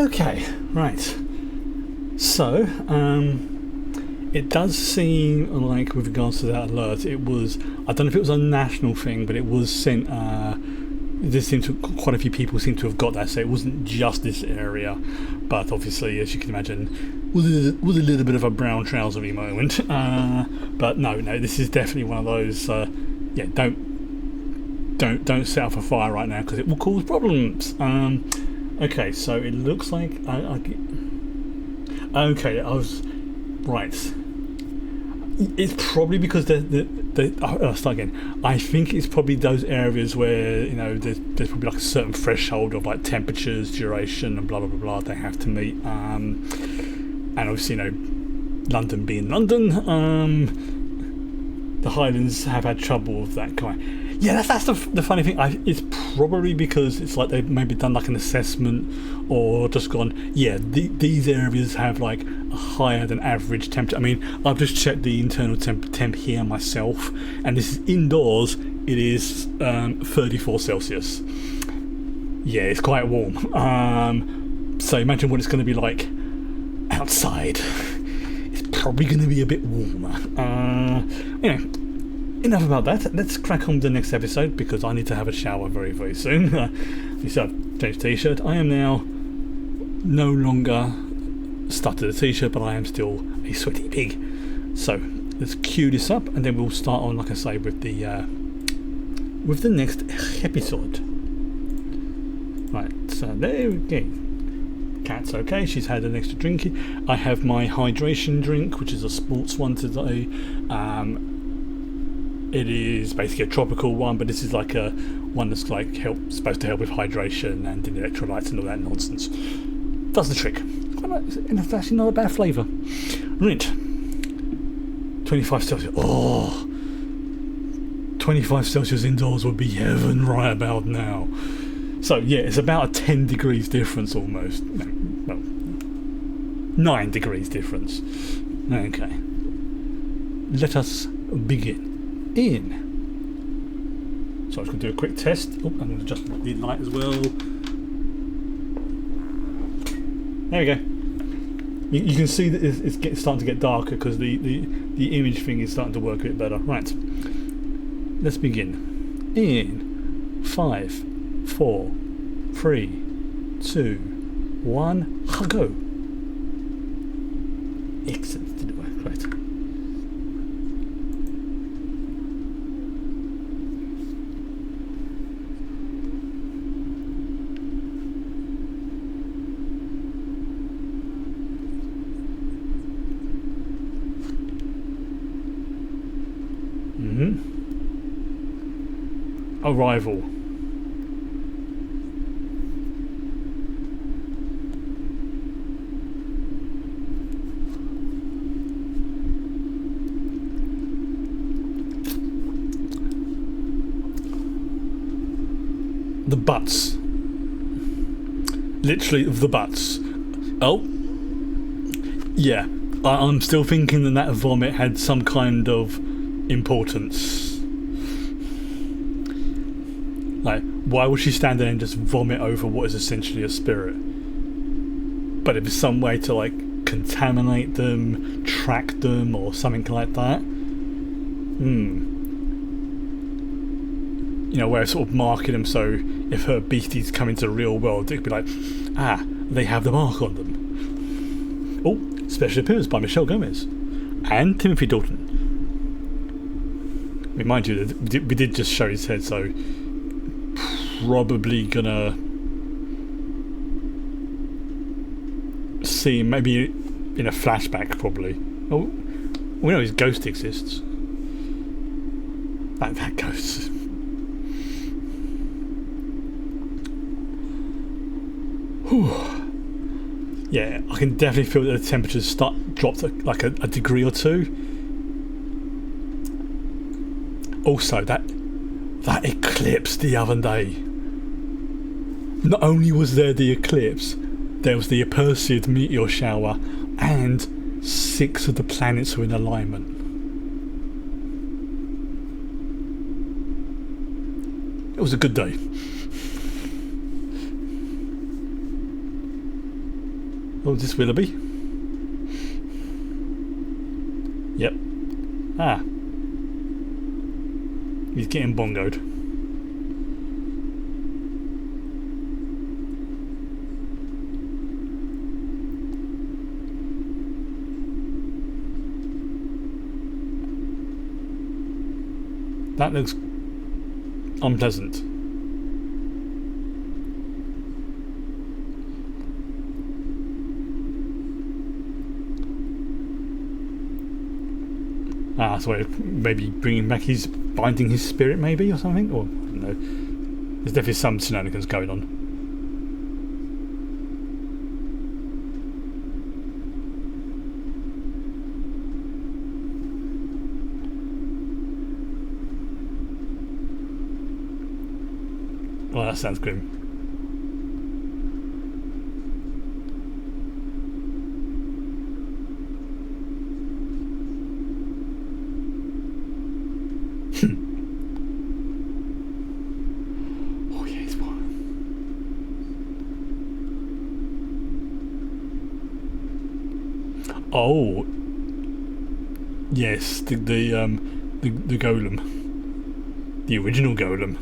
A: Okay, right. So, it does seem like, with regards to that alert, it was, I don't know if it was a national thing, but it was sent, quite a few people seem to have got that, so it wasn't just this area, but obviously, as you can imagine, was a little bit of a brown trousery moment. But no, this is definitely one of those, yeah, don't set off a fire right now, because it will cause problems. Okay, so it looks like, okay, I was, right. It's probably because I'll start again. I think it's probably those areas where, you know, there's probably like a certain threshold of like temperatures, duration, and blah blah blah blah they have to meet. And obviously, you know, London being London, the Highlands have had trouble with that kind. Yeah, that's the funny thing. It's probably because it's like they've maybe done like an assessment, or just gone, yeah, these areas have like a higher than average temperature. I mean, I've just checked the internal temp here myself, and this is indoors. It is 34 Celsius. Yeah, it's quite warm. So imagine what it's going to be like outside. It's probably going to be a bit warmer. Anyway. Enough about that. Let's crack on with the next episode, because I need to have a shower very, very soon. So I've changed t-shirt. I am now no longer stuck to the t-shirt, but I am still a sweaty pig. So let's cue this up, and then we'll start on, like I say, with the next episode. Right. So there we go. Cat's okay. She's had an extra drink. I have my hydration drink, which is a sports one today. It is basically a tropical one, but this is like a one that's like supposed to help with hydration and electrolytes and all that nonsense. Does the trick. And it's actually not a bad flavour. Right. 25 Celsius. Oh, 25 Celsius indoors would be heaven right about now. So yeah, it's about a 10 degrees difference almost. No, well, 9 degrees difference. Okay. Let us begin. So I'm just going to do a quick test. Oh, I'm going to adjust the light as well. There we go. You can see that it's starting to get darker, because the image thing is starting to work a bit better. Right. Let's begin. In 5, 4, 3, 2, 1, go. Excellent. Did it work? Right. Arrival. The butts. Literally the butts. Oh. Yeah. I'm still thinking that vomit had some kind of importance. Like, why would she stand there and just vomit over what is essentially a spirit? But if there's some way to like contaminate them, track them, or something like that. You know, where sort of marking them, so if her beasties come into the real world, it'd be like, they have the mark on them. Oh, special appearance by Michelle Gomez and Timothy Dalton. I mean, mind you, we did just show his head, so probably gonna see him maybe in a flashback, probably. Oh, we know his ghost exists. That ghost. Whew. Yeah, I can definitely feel that the temperatures dropped like a degree or two. Also, that eclipse the other day. Not only was there the eclipse, there was the Perseid meteor shower, and 6 of the planets were in alignment. It was a good day. Oh, is this Willoughby? Yep. Ah. He's getting bongoed. That looks unpleasant. Ah, so maybe bringing back binding his spirit, maybe, or something? Or, I don't know. There's definitely some shenanigans going on. Well, that sounds grim. Oh yeah, he's one. Oh yes, the golem, the original golem.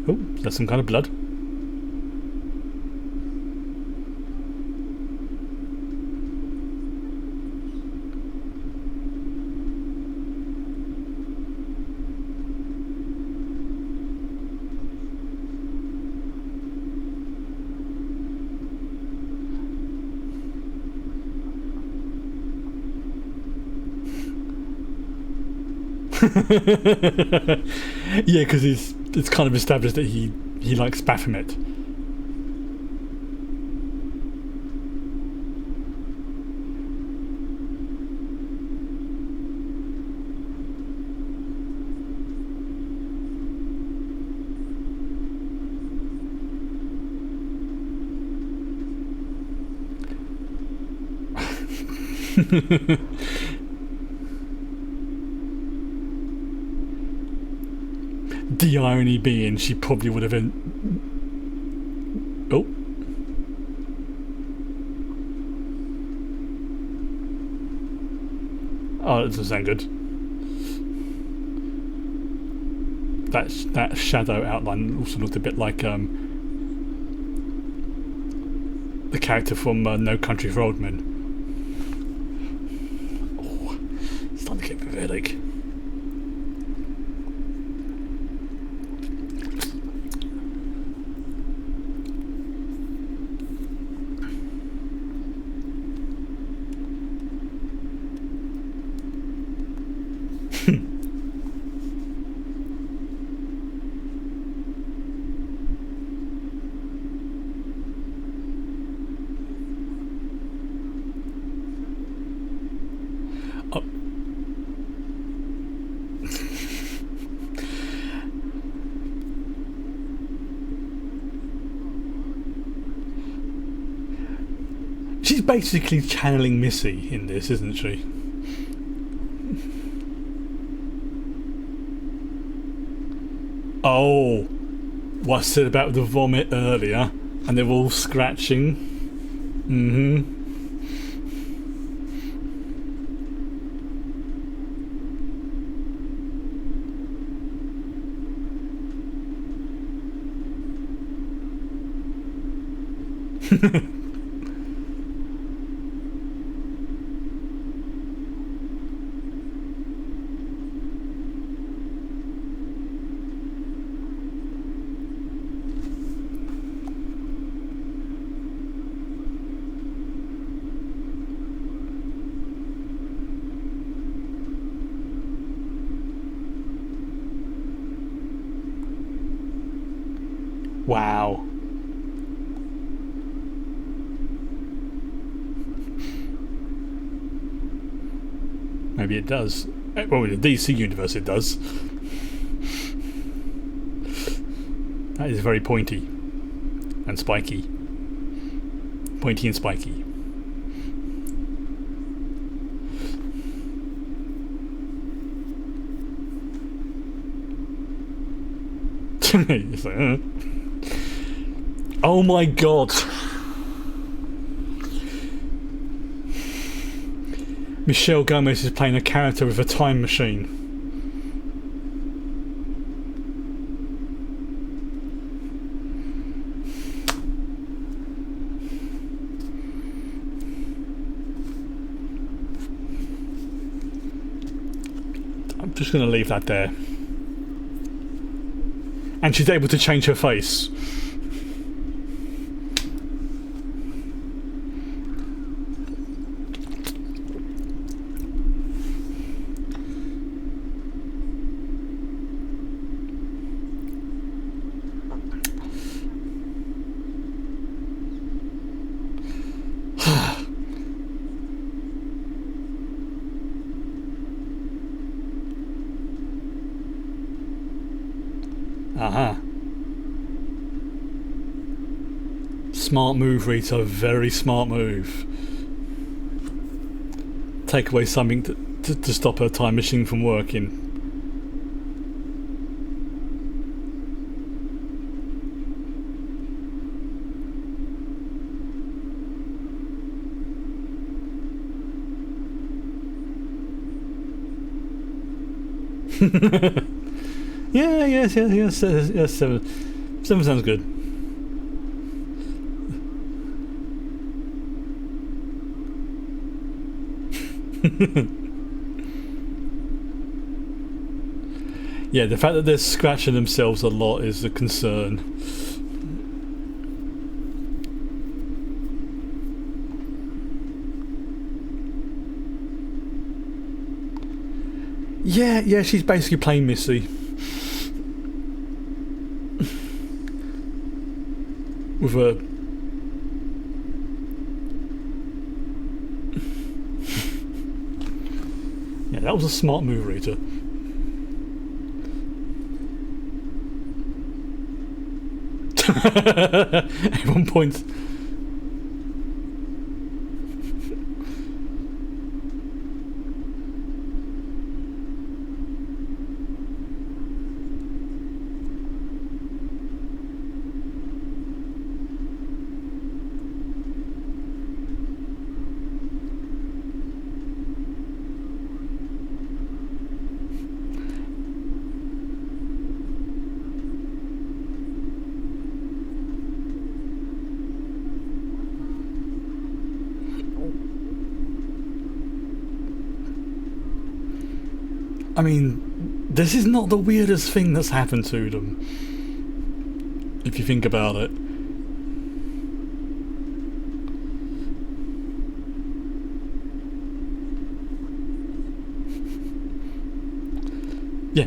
A: Oh, that's some kind of blood. Yeah, because it's kind of established that he likes Baphomet. The irony being, she probably would have been. Oh. Oh, that doesn't sound good. That shadow outline also looked a bit like the character from No Country for Old Men. Oh, it's starting to get a bit of a headache. She's basically channeling Missy in this, isn't she? Oh, what I said about the vomit earlier, and they're all scratching. Mm-hmm. Wow. Maybe it does. Well, in the DC universe it does. That is very pointy and spiky. Pointy and spiky. It's like, oh my god. Michelle Gomez is playing a character with a time machine. I'm just going to leave that there. And she's able to change her face. Aha. Smart move, Rita. Very smart move. Take away something to stop her time machine from working. Yeah, yes, seven sounds good. Yeah, the fact that they're scratching themselves a lot is a concern. Yeah, she's basically playing Missy. With a... Yeah, that was a smart move, Rita. Everyone points. I mean, this is not the weirdest thing that's happened to them, if you think about it. Yeah.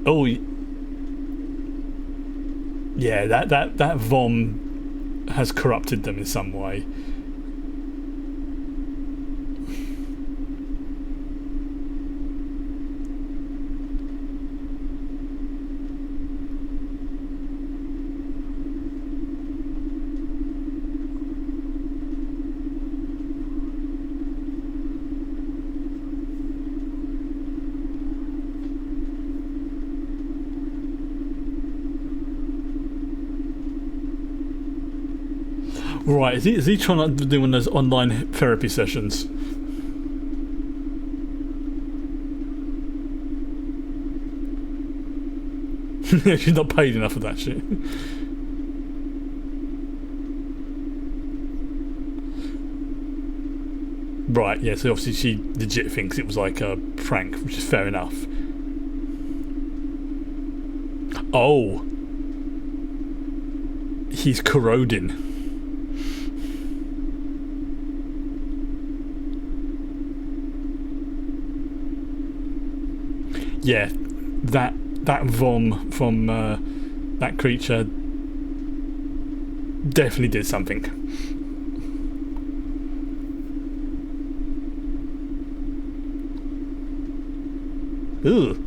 A: Oh, yeah. That Vom has corrupted them in some way. Right, is he trying to do one of those online therapy sessions? She's not paid enough for that shit. Right, yeah, so obviously she legit thinks it was like a prank, which is fair enough. Oh. He's corroding. Yeah, that vom from that creature definitely did something. Ugh.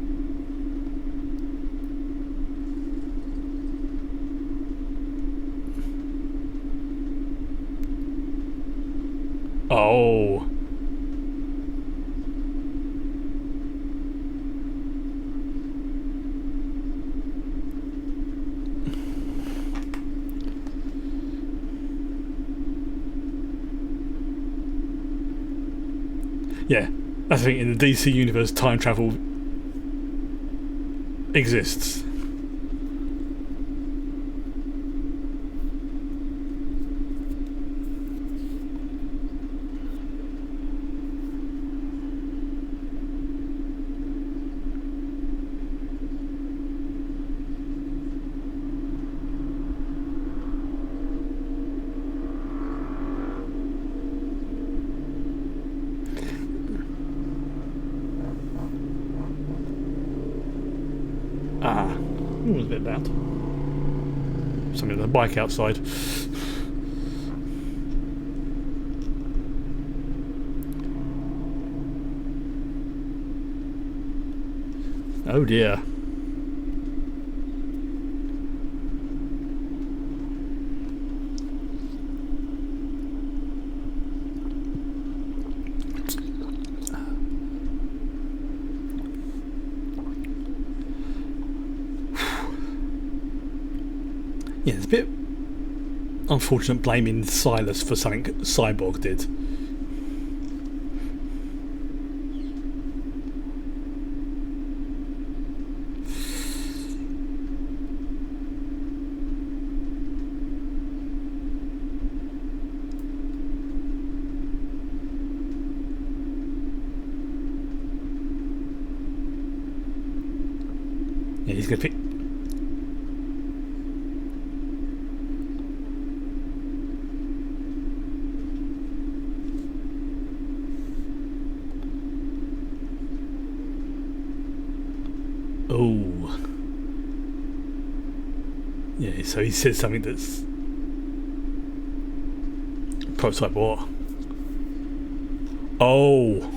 A: Oh. Yeah, that's the thing. In the DC universe, time travel exists. Ah, it was a bit loud. Somebody with a bike outside. Oh dear. Yeah, it's a bit unfortunate blaming Silas for something Cyborg did. Yeah, he's gonna pick. Oh. Yeah, so he said something that's prototype what? Oh.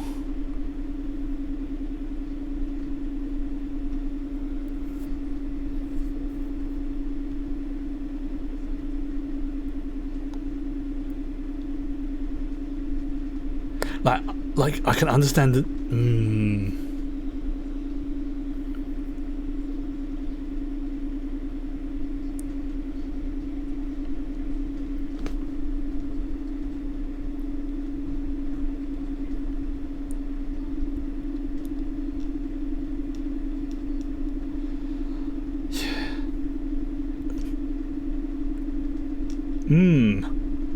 A: Like I can understand it.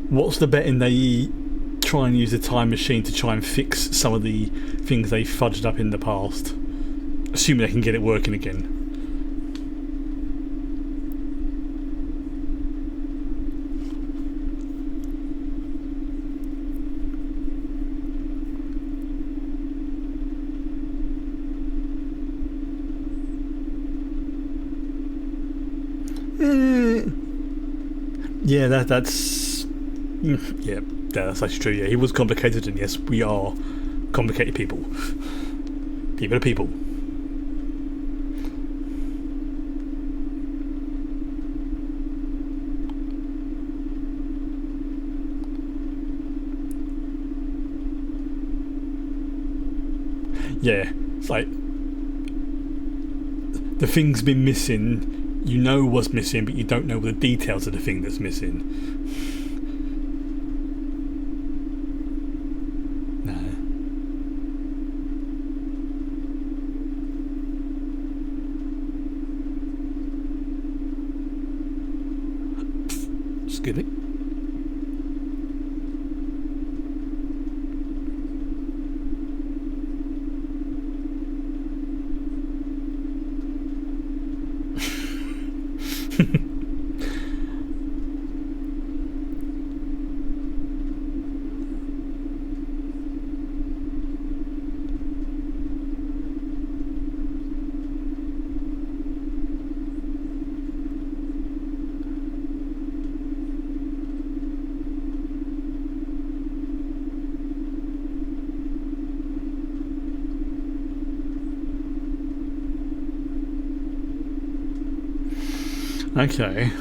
A: What's the betting they try and use a time machine to try and fix some of the things they fudged up in the past, assuming they can get it working again? Yeah, that's yeah, that's actually true. Yeah, he was complicated, and yes, we are complicated people. People are people. Yeah, it's like the thing's been missing. You know what's missing, but you don't know the details of the thing that's missing. No. Excuse me. Okay.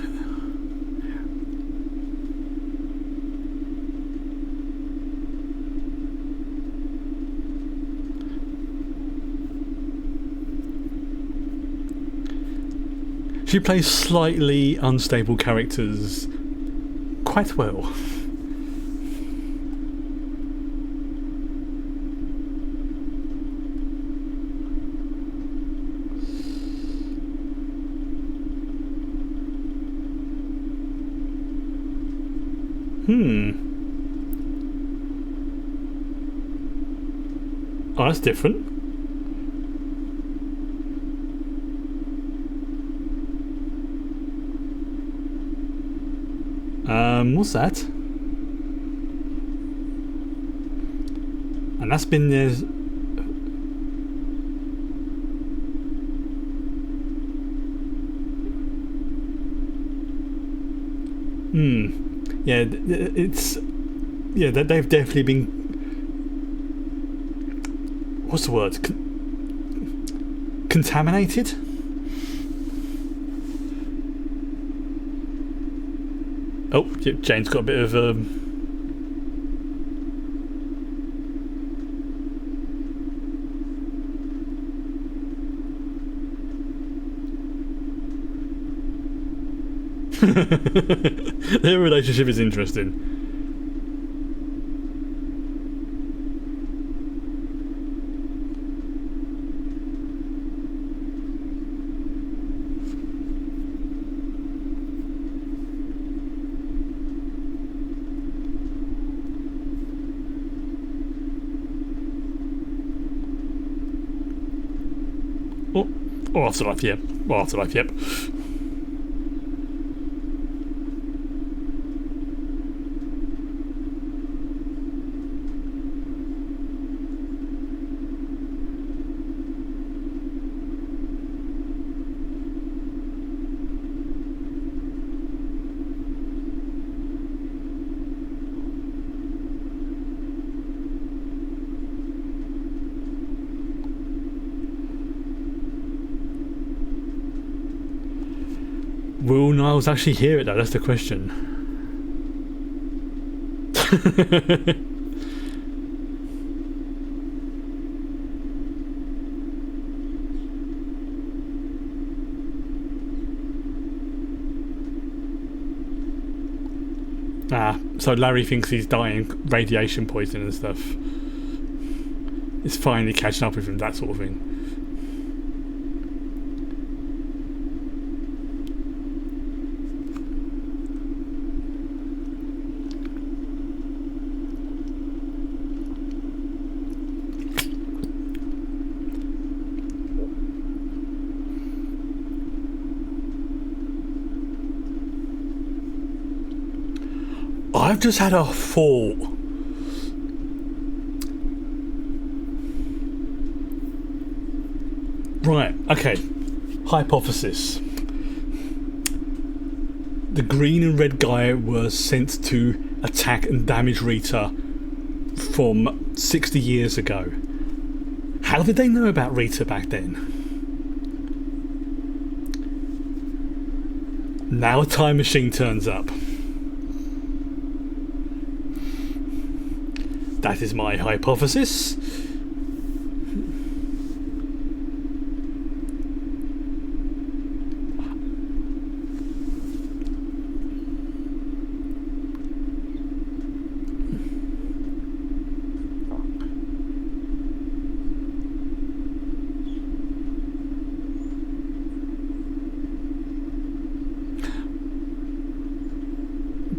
A: She plays slightly unstable characters quite well. Oh, that's different. What's that? And that's been there. Yeah, it's... Yeah, they've definitely been... What's the word? Contaminated? Oh, Jane's got a bit of... Their relationship is interesting. Oh, afterlife, yep. Oh, afterlife, yep. Will Niles actually hear it though? That's the question. So Larry thinks he's dying, radiation poisoning and stuff. It's finally catching up with him, that sort of thing. I've just had a thought. Right, okay. Hypothesis. The green and red guy were sent to attack and damage Rita from 60 years ago. How did they know about Rita back then? Now a time machine turns up. That is my hypothesis.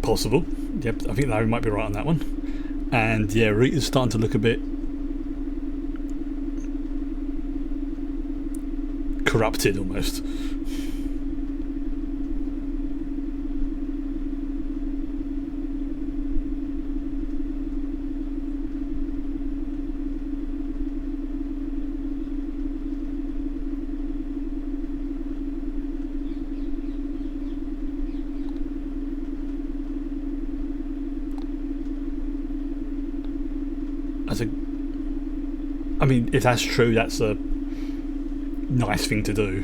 A: Possible. Yep, I think Larry might be right on that one. And yeah, Rita's starting to look a bit corrupted almost. I mean, if that's true, that's a nice thing to do.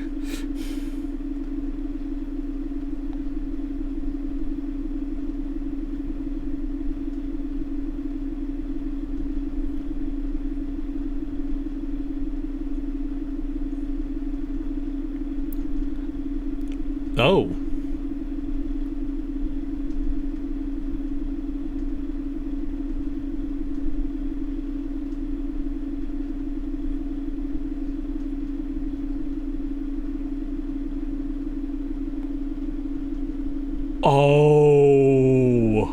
A: Oh. Oh.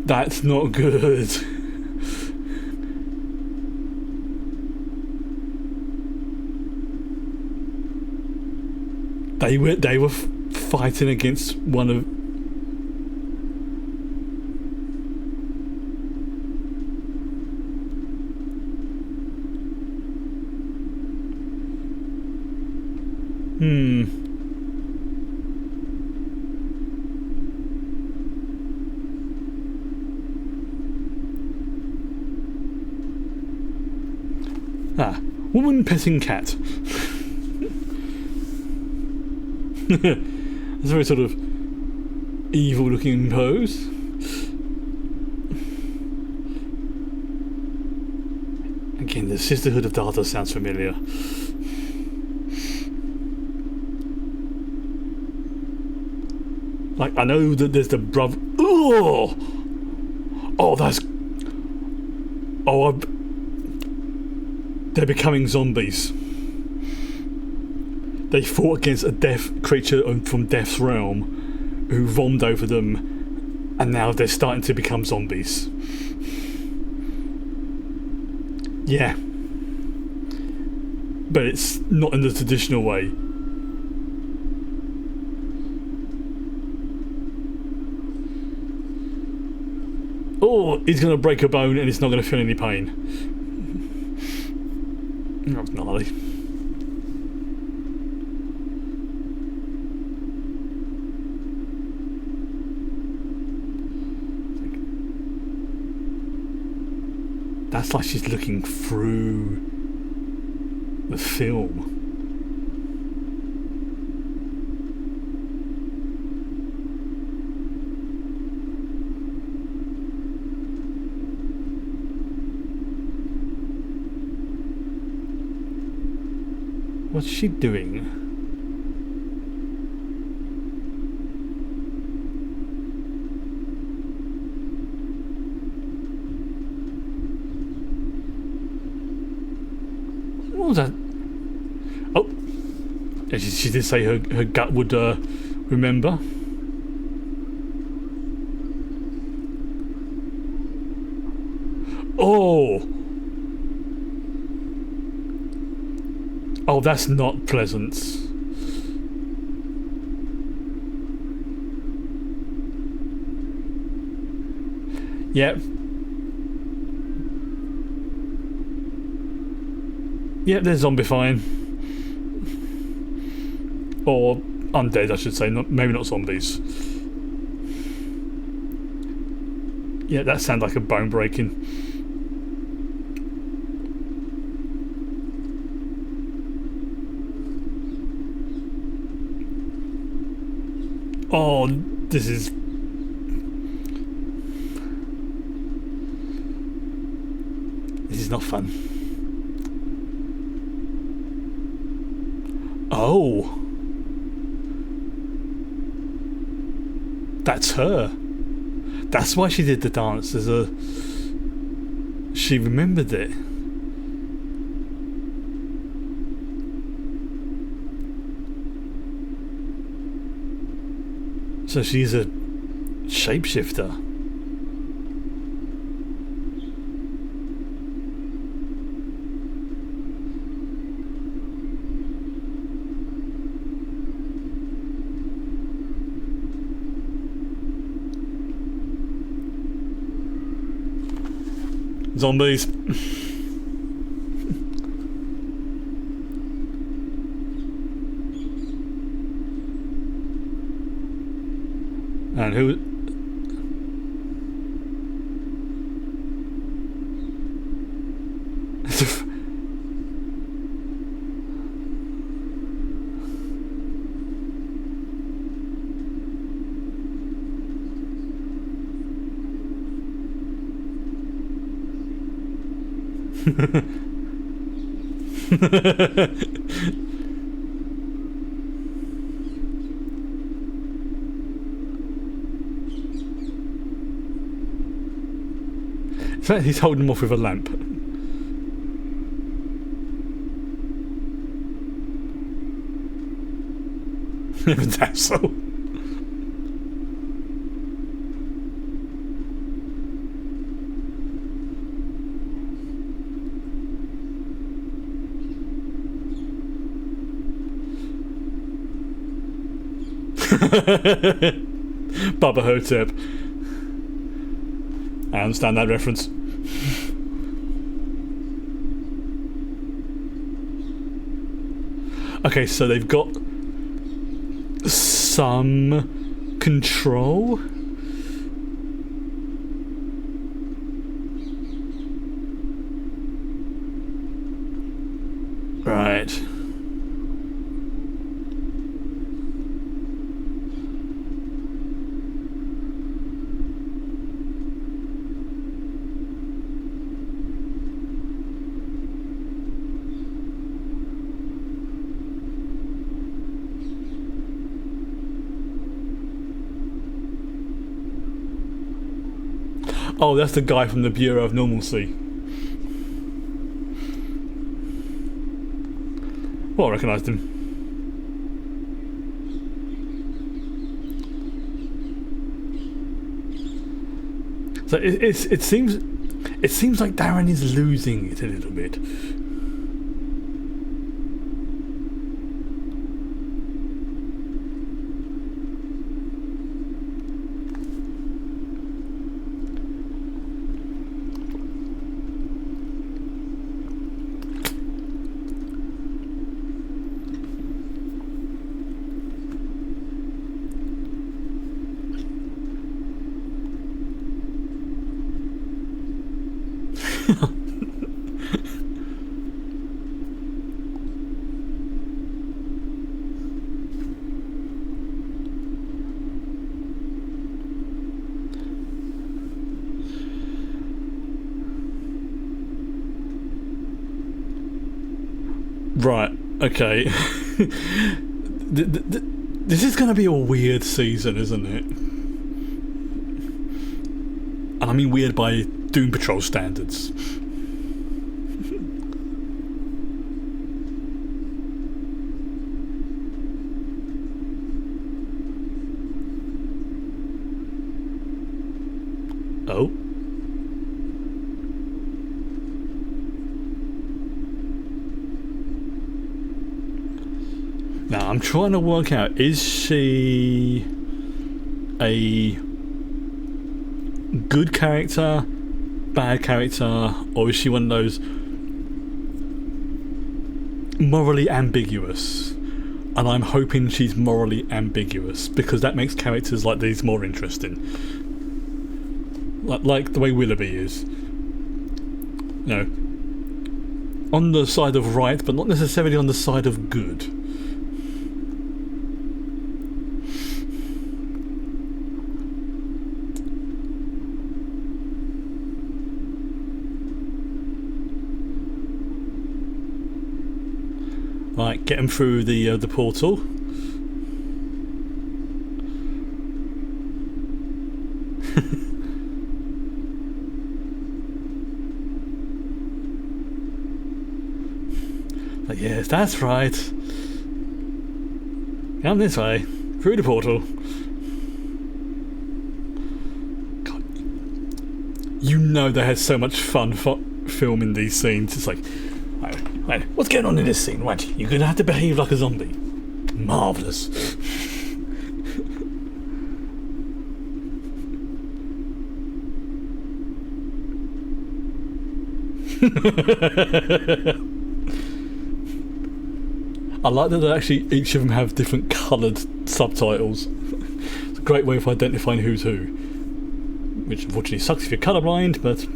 A: That's not good. They were fighting against one of. Ah, woman petting cat. It's a very sort of evil-looking pose. Again, the Sisterhood of Data sounds familiar. Like, I know that there's the brother. Oh, that's. Oh, they're becoming zombies. They fought against a death creature from Death's realm who vommed over them, and now they're starting to become zombies. Yeah. But it's not in the traditional way. Oh, he's going to break a bone and he's not going to feel any pain. That's gnarly. That's like she's looking through the film. What's she doing? What was that? Oh, yeah, she did say her gut would remember. Oh. Oh, that's not pleasant. Yep. Yep, they're zombifying. Or undead, I should say. Maybe not zombies. Yeah, that sounds like a bone breaking. Oh, this is. This is not fun. Oh. That's her. That's why she did the dance. She remembered it. So she's a shapeshifter. Zombies. And who? In fact, he's holding him off with a lamp. Heaven's asshole. Baba Hotep. I understand that reference. Okay, so they've got some control. Right. Oh, that's the guy from the Bureau of Normalcy. Well, I recognised him. So it seems like Darren is losing it a little bit. Right, okay. This is going to be a weird season, isn't it? And I mean weird by Doom Patrol standards. Oh. Now, I'm trying to work out, is she a good character, bad character, or is she one of those morally ambiguous? And I'm hoping she's morally ambiguous, because that makes characters like these more interesting. Like the way Willoughby is. You know, on the side of right, but not necessarily on the side of good. Right, get him through the portal. Like, yes, that's right. Come this way, through the portal. God, you know they had so much fun filming these scenes. It's like, right, what's going on in this scene? Right, you're gonna have to behave like a zombie. Marvellous. I like that actually each of them have different coloured subtitles. It's a great way of identifying who's who. Which unfortunately sucks if you're colourblind, but...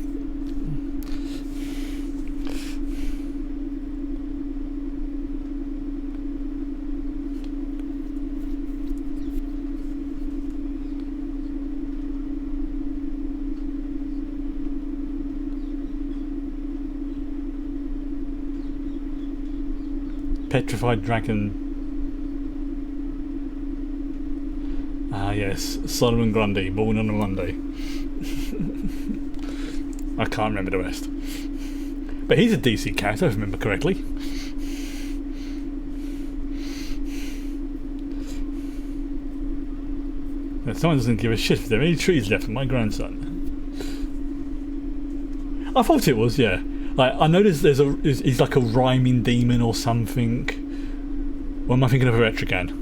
A: Petrified Dragon. Ah yes, Solomon Grundy, born on a Monday. I can't remember the rest. But he's a DC character, if I remember correctly. And someone doesn't give a shit if there are any trees left for my grandson. I thought it was, yeah. Like, I noticed he's like a rhyming demon or something. Or am I thinking of a Retrogan?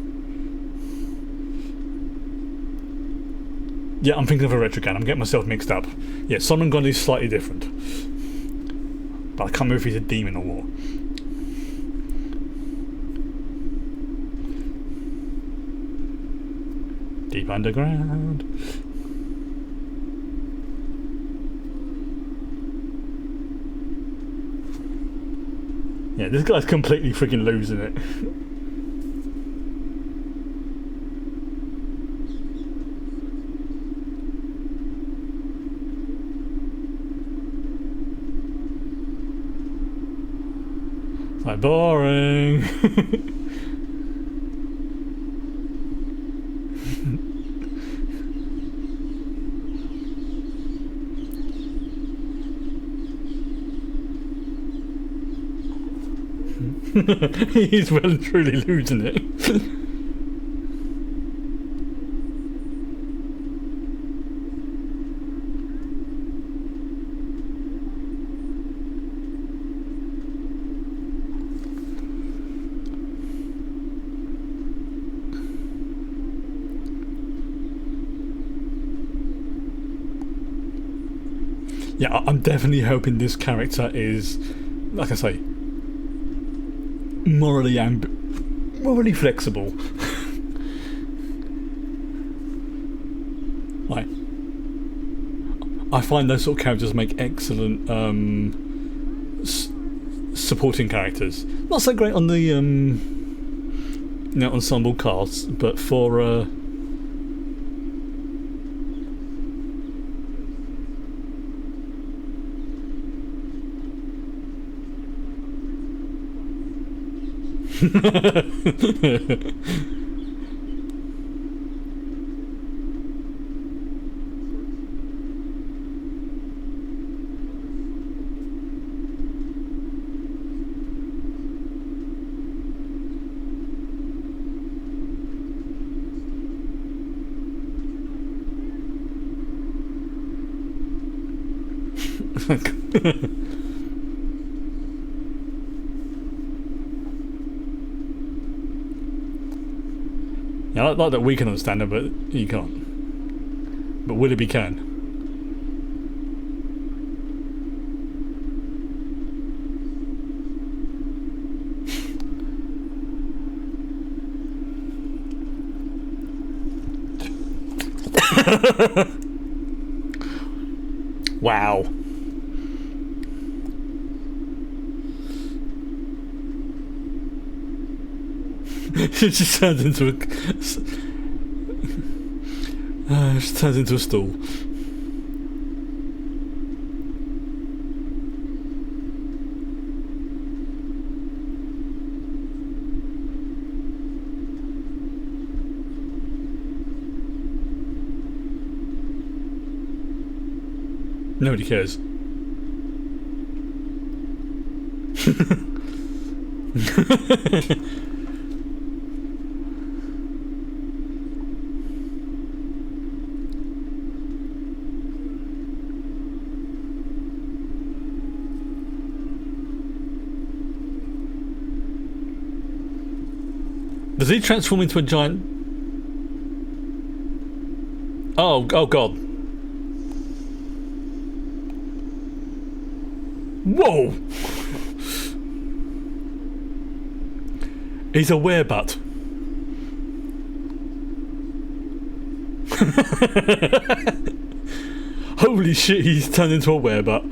A: Yeah, I'm thinking of a Retrogan. I'm getting myself mixed up. Yeah, Solomon Grundy is slightly different. But I can't remember if he's a demon or what. Deep underground. Yeah, this guy's completely freaking losing it. It's like boring. He's well and truly losing it. Yeah, I'm definitely hoping this character is, like I say, morally flexible. Like, I find those sort of characters make excellent supporting characters. Not so great on the ensemble cast, but for yeah, I like that we can understand it, but you can't. But Willoughby can. Wow. It just turns into a stool. Nobody cares. Does he transform into a giant? Oh god. Whoa! He's a werebutt. Holy shit, he's turned into a werebutt.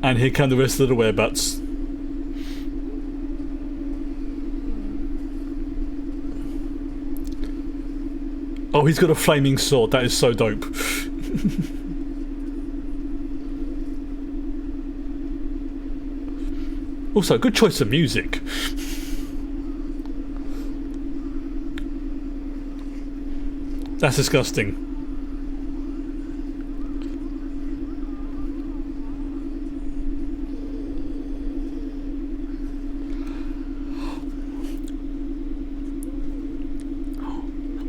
A: And here come the rest of the werebutts. Oh, he's got a flaming sword. That is so dope. Also, good choice of music. That's disgusting.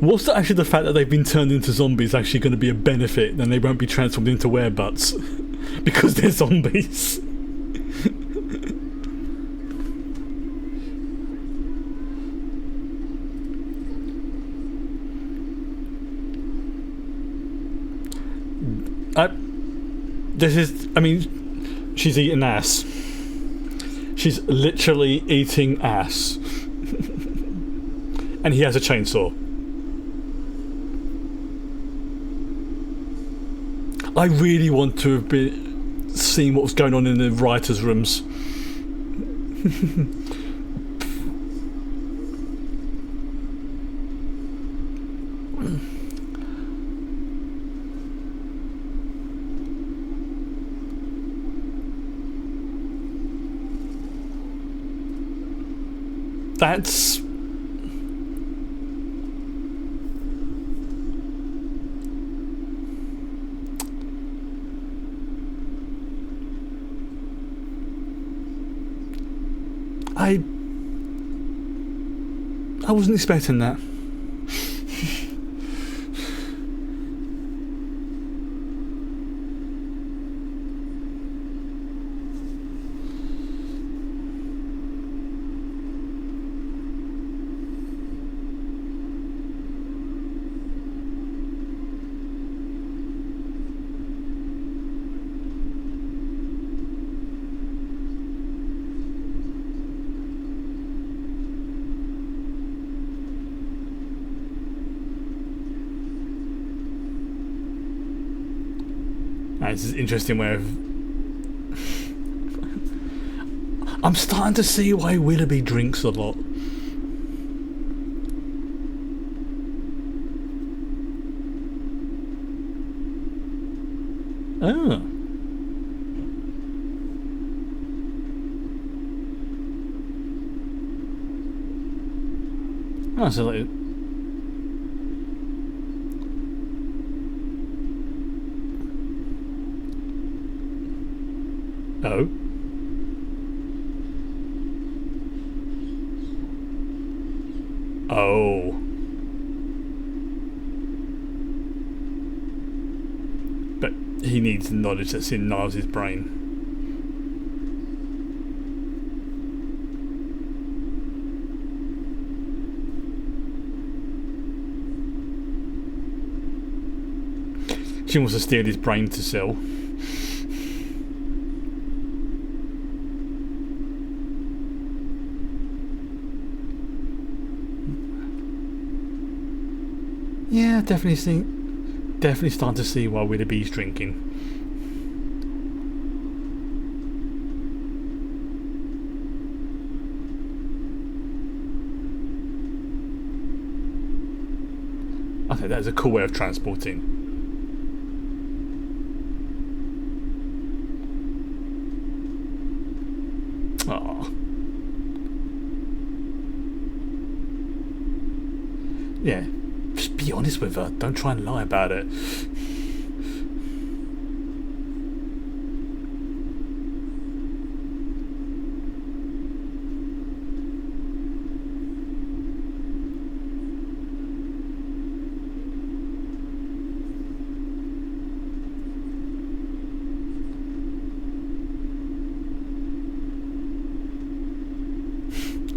A: What's actually the fact that they've been turned into zombies actually going to be a benefit, and they won't be transformed into werebutts? Because they're zombies. I mean, she's eating ass. She's literally eating ass. And he has a chainsaw. I really want to have been seeing what was going on in the writers' rooms. That's... I wasn't expecting that. This is an interesting way of... I'm starting to see why Willoughby drinks a lot. Oh. Oh, so like... Oh. Oh. But he needs the knowledge that's in Niles' brain. She wants to steal his brain to sell. Yeah, definitely starting to see why Willoughby's drinking. I think that's a cool way of transporting. Oh. Yeah. Just be honest with her. Don't try and lie about it.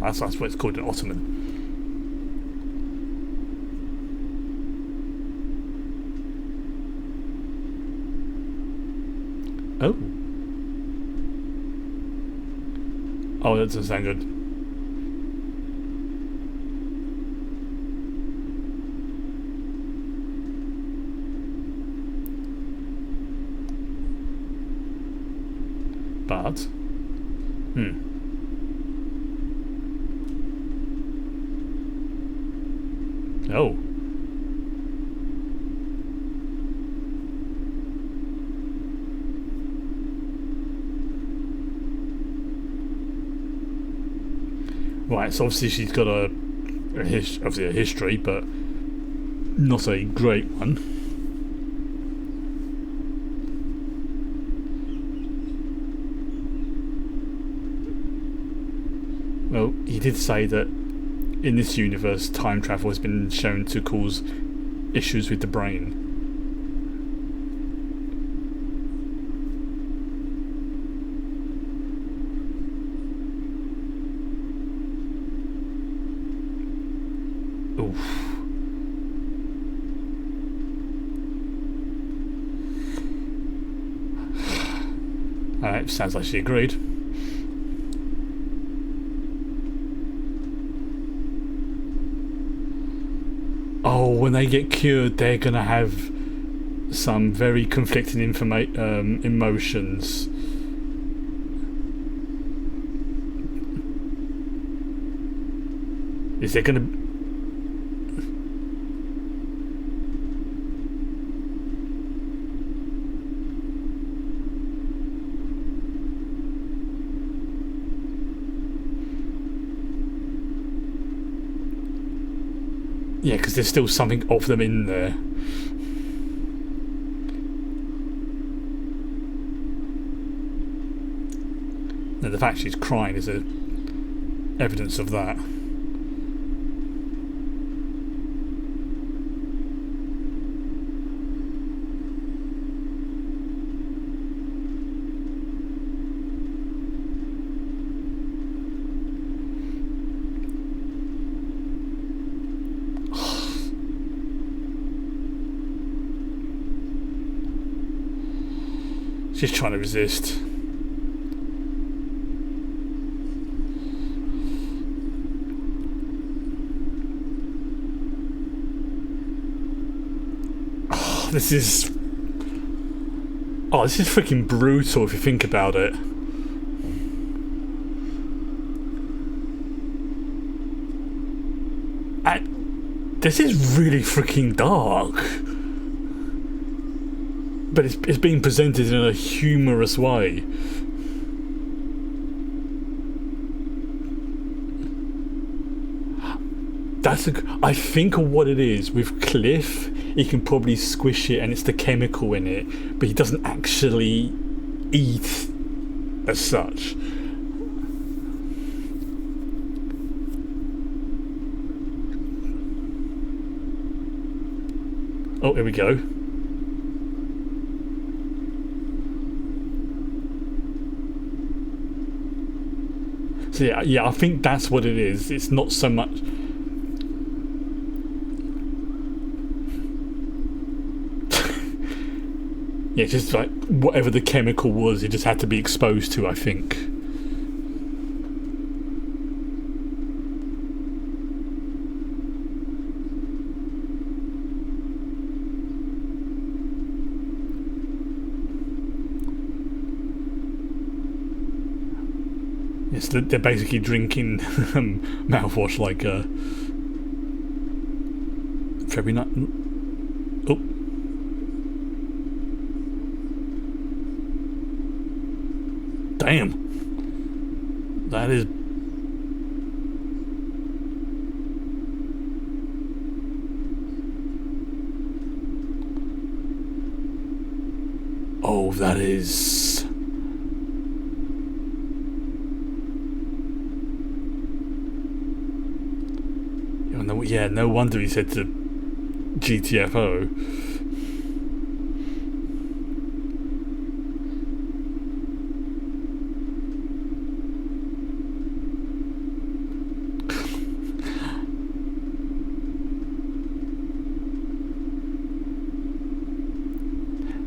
A: That's what it's called, an Ottoman. Oh. Oh, that doesn't sound good. But... Oh. Right, so obviously she's got obviously a history, but not a great one. Well, he did say that in this universe, time travel has been shown to cause issues with the brain. Oof. Alright, sounds like she agreed. Oh, when they get cured, they're gonna have some very conflicting emotions. Is there gonna... Yeah, because there's still something of them in there. Now, the fact she's crying is evidence of that. She's trying to resist. Oh, this is freaking brutal if you think about it. This is really freaking dark. But it's being presented in a humorous way. I think of what it is. With Cliff, he can probably squish it and it's the chemical in it, but he doesn't actually eat as such. Oh, here we go. So yeah, I think that's what it is. It's not so much... Yeah, it's just like whatever the chemical was, it just had to be exposed to, I think. Yes, they're basically drinking mouthwash like very nice. Oh. Damn. That is... Oh, that is... Yeah, no wonder he said to GTFO.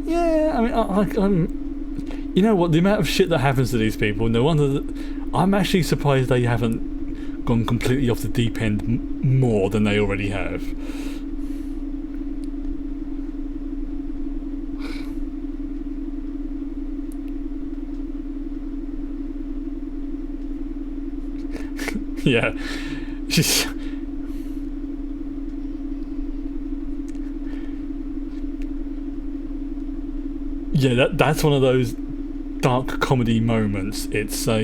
A: Yeah, I mean, you know what? The amount of shit that happens to these people, no wonder that... I'm actually surprised they haven't gone completely off the deep end more than they already have. Yeah, she's... Yeah, that's one of those dark comedy moments. It's a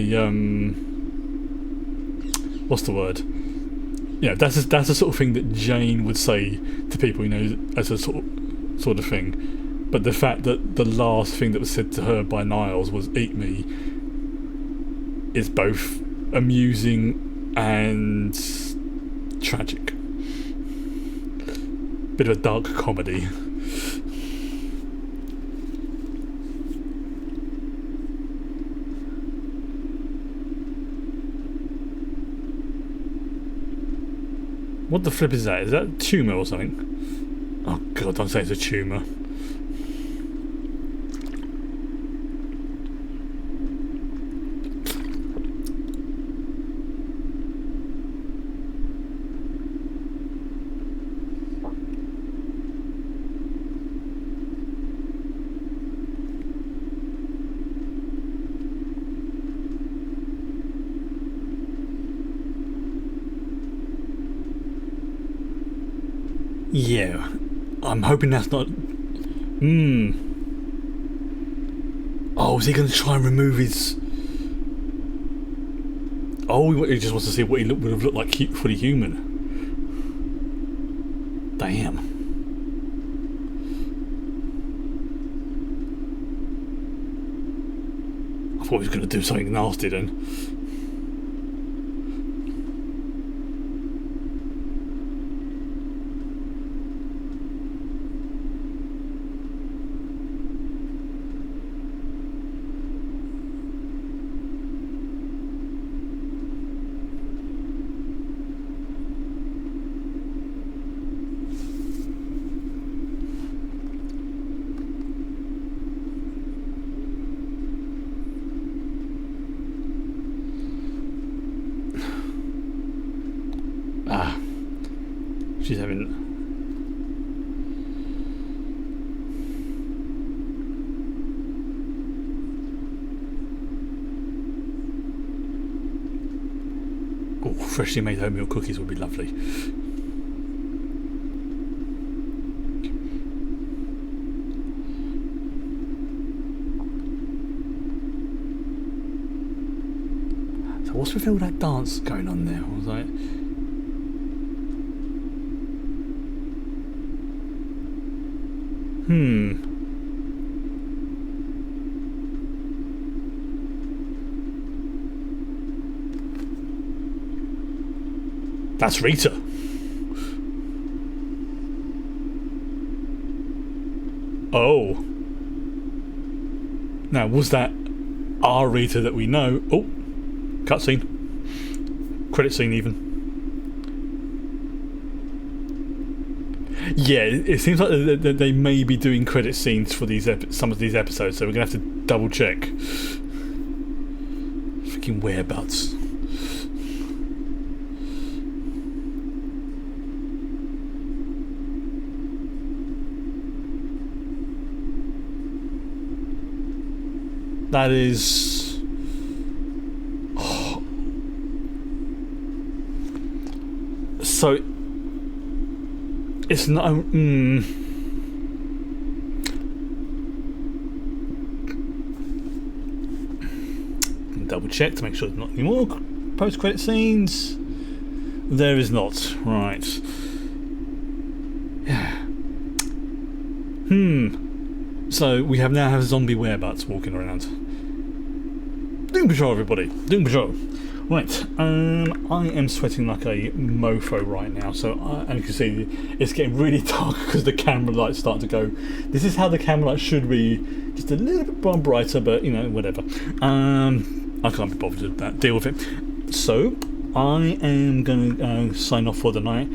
A: what's the word? Yeah, that's the sort of thing that Jane would say to people, you know, as a sort of thing. But the fact that the last thing that was said to her by Niles was "eat me" is both amusing and tragic. Bit of a dark comedy. What the flip is that? Is that a tumour or something? Oh god, don't say it's a tumour. Yeah, I'm hoping that's not... Oh, is he going to try and remove his... Oh, he just wants to see what he would have looked like fully human. Damn. I thought he was going to do something nasty then. She's having... Oh, freshly made oatmeal cookies would be lovely. So what's with all that dance going on there? I was like... That's Rita. Oh. Now, was that our Rita that we know? Oh, cutscene. Credit scene, even. Yeah, it seems like they may be doing credit scenes for these some of these episodes, so we're gonna have to double check. Freaking whereabouts. That is... Oh. So... It's not... Double check to make sure there's not any more post-credit scenes. There is not. Right. Yeah. So we now have zombie werebutts walking around. Doom Patrol, everybody. Doom Patrol. Right, I am sweating like a mofo right now, so and you can see it's getting really dark because the camera light's starting to go. This is how the camera light should be, just a little bit brighter, but you know, whatever. I can't be bothered with that. Deal with it. So I am going to sign off for the night.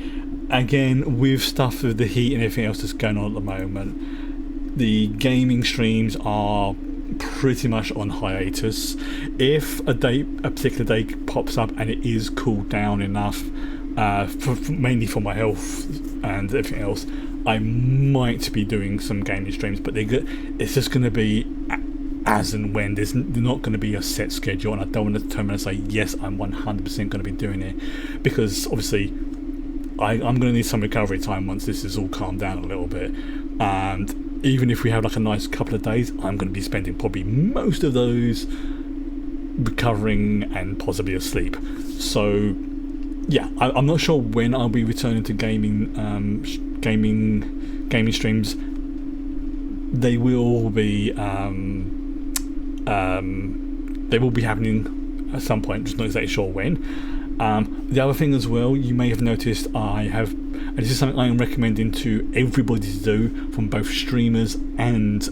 A: Again, with stuff with the heat and everything else that's going on at the moment, the gaming streams are pretty much on hiatus. If a particular day pops up and it is cooled down enough, mainly for my health and everything else, I might be doing some gaming streams, but it's just going to be as and when. There's not going to be a set schedule, and I don't want to turn around and say yes, I'm 100% going to be doing it, because obviously I'm going to need some recovery time once this is all calmed down a little bit. And even if we have like a nice couple of days, I'm going to be spending probably most of those recovering and possibly asleep. So yeah, I'm not sure when I'll be returning to gaming streams. They will be happening at some point, just not exactly sure when. The other thing as well, you may have noticed, and this is something I am recommending to everybody to do, from both streamers and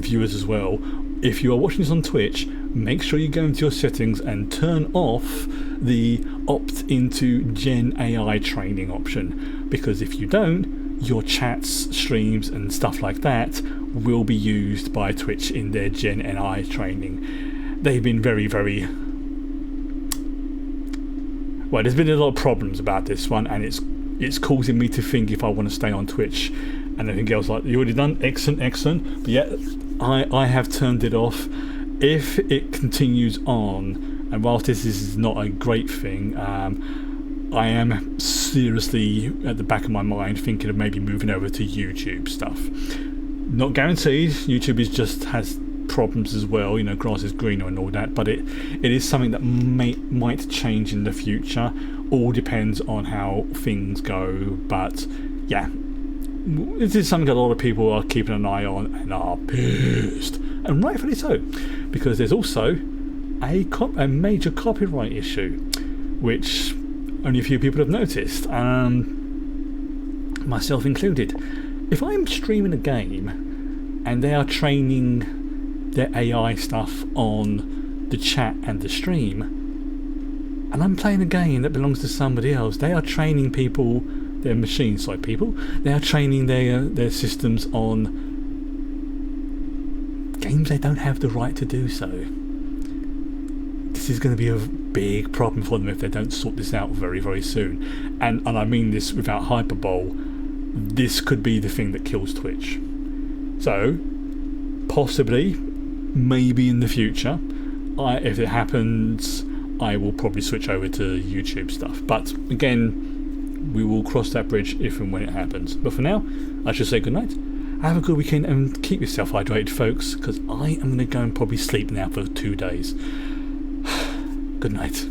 A: viewers as well. If you are watching this on Twitch, make sure you go into your settings and turn off the opt into Gen AI training option, because if you don't, your chats, streams and stuff like that will be used by Twitch in their Gen AI training. They've been very, very... well, there's been a lot of problems about this one, and it's causing me to think if I want to stay on Twitch and everything else. Like, you already done, excellent, but yeah, I have turned it off. If it continues on, and whilst this is not a great thing, I am seriously at the back of my mind thinking of maybe moving over to YouTube stuff. Not guaranteed. YouTube has problems as well, you know, grass is greener and all that, but it is something that might change in the future. All depends on how things go, but yeah, this is something that a lot of people are keeping an eye on and are pissed, and rightfully so, because there's also a major copyright issue, which only a few people have noticed, myself included. If I'm streaming a game and they are training their AI stuff on the chat and the stream, and I'm playing a game that belongs to somebody else, they are training people, their machines, they are training their systems on games they don't have the right to do so. This is going to be a big problem for them if they don't sort this out very, very soon. And I mean this without hyperbole. This could be the thing that kills Twitch. So, possibly, maybe in the future, if it happens, I will probably switch over to YouTube stuff. But again, we will cross that bridge if and when it happens. But for now, I should say goodnight. Have a good weekend and keep yourself hydrated, folks, because I am going to go and probably sleep now for 2 days. Good night.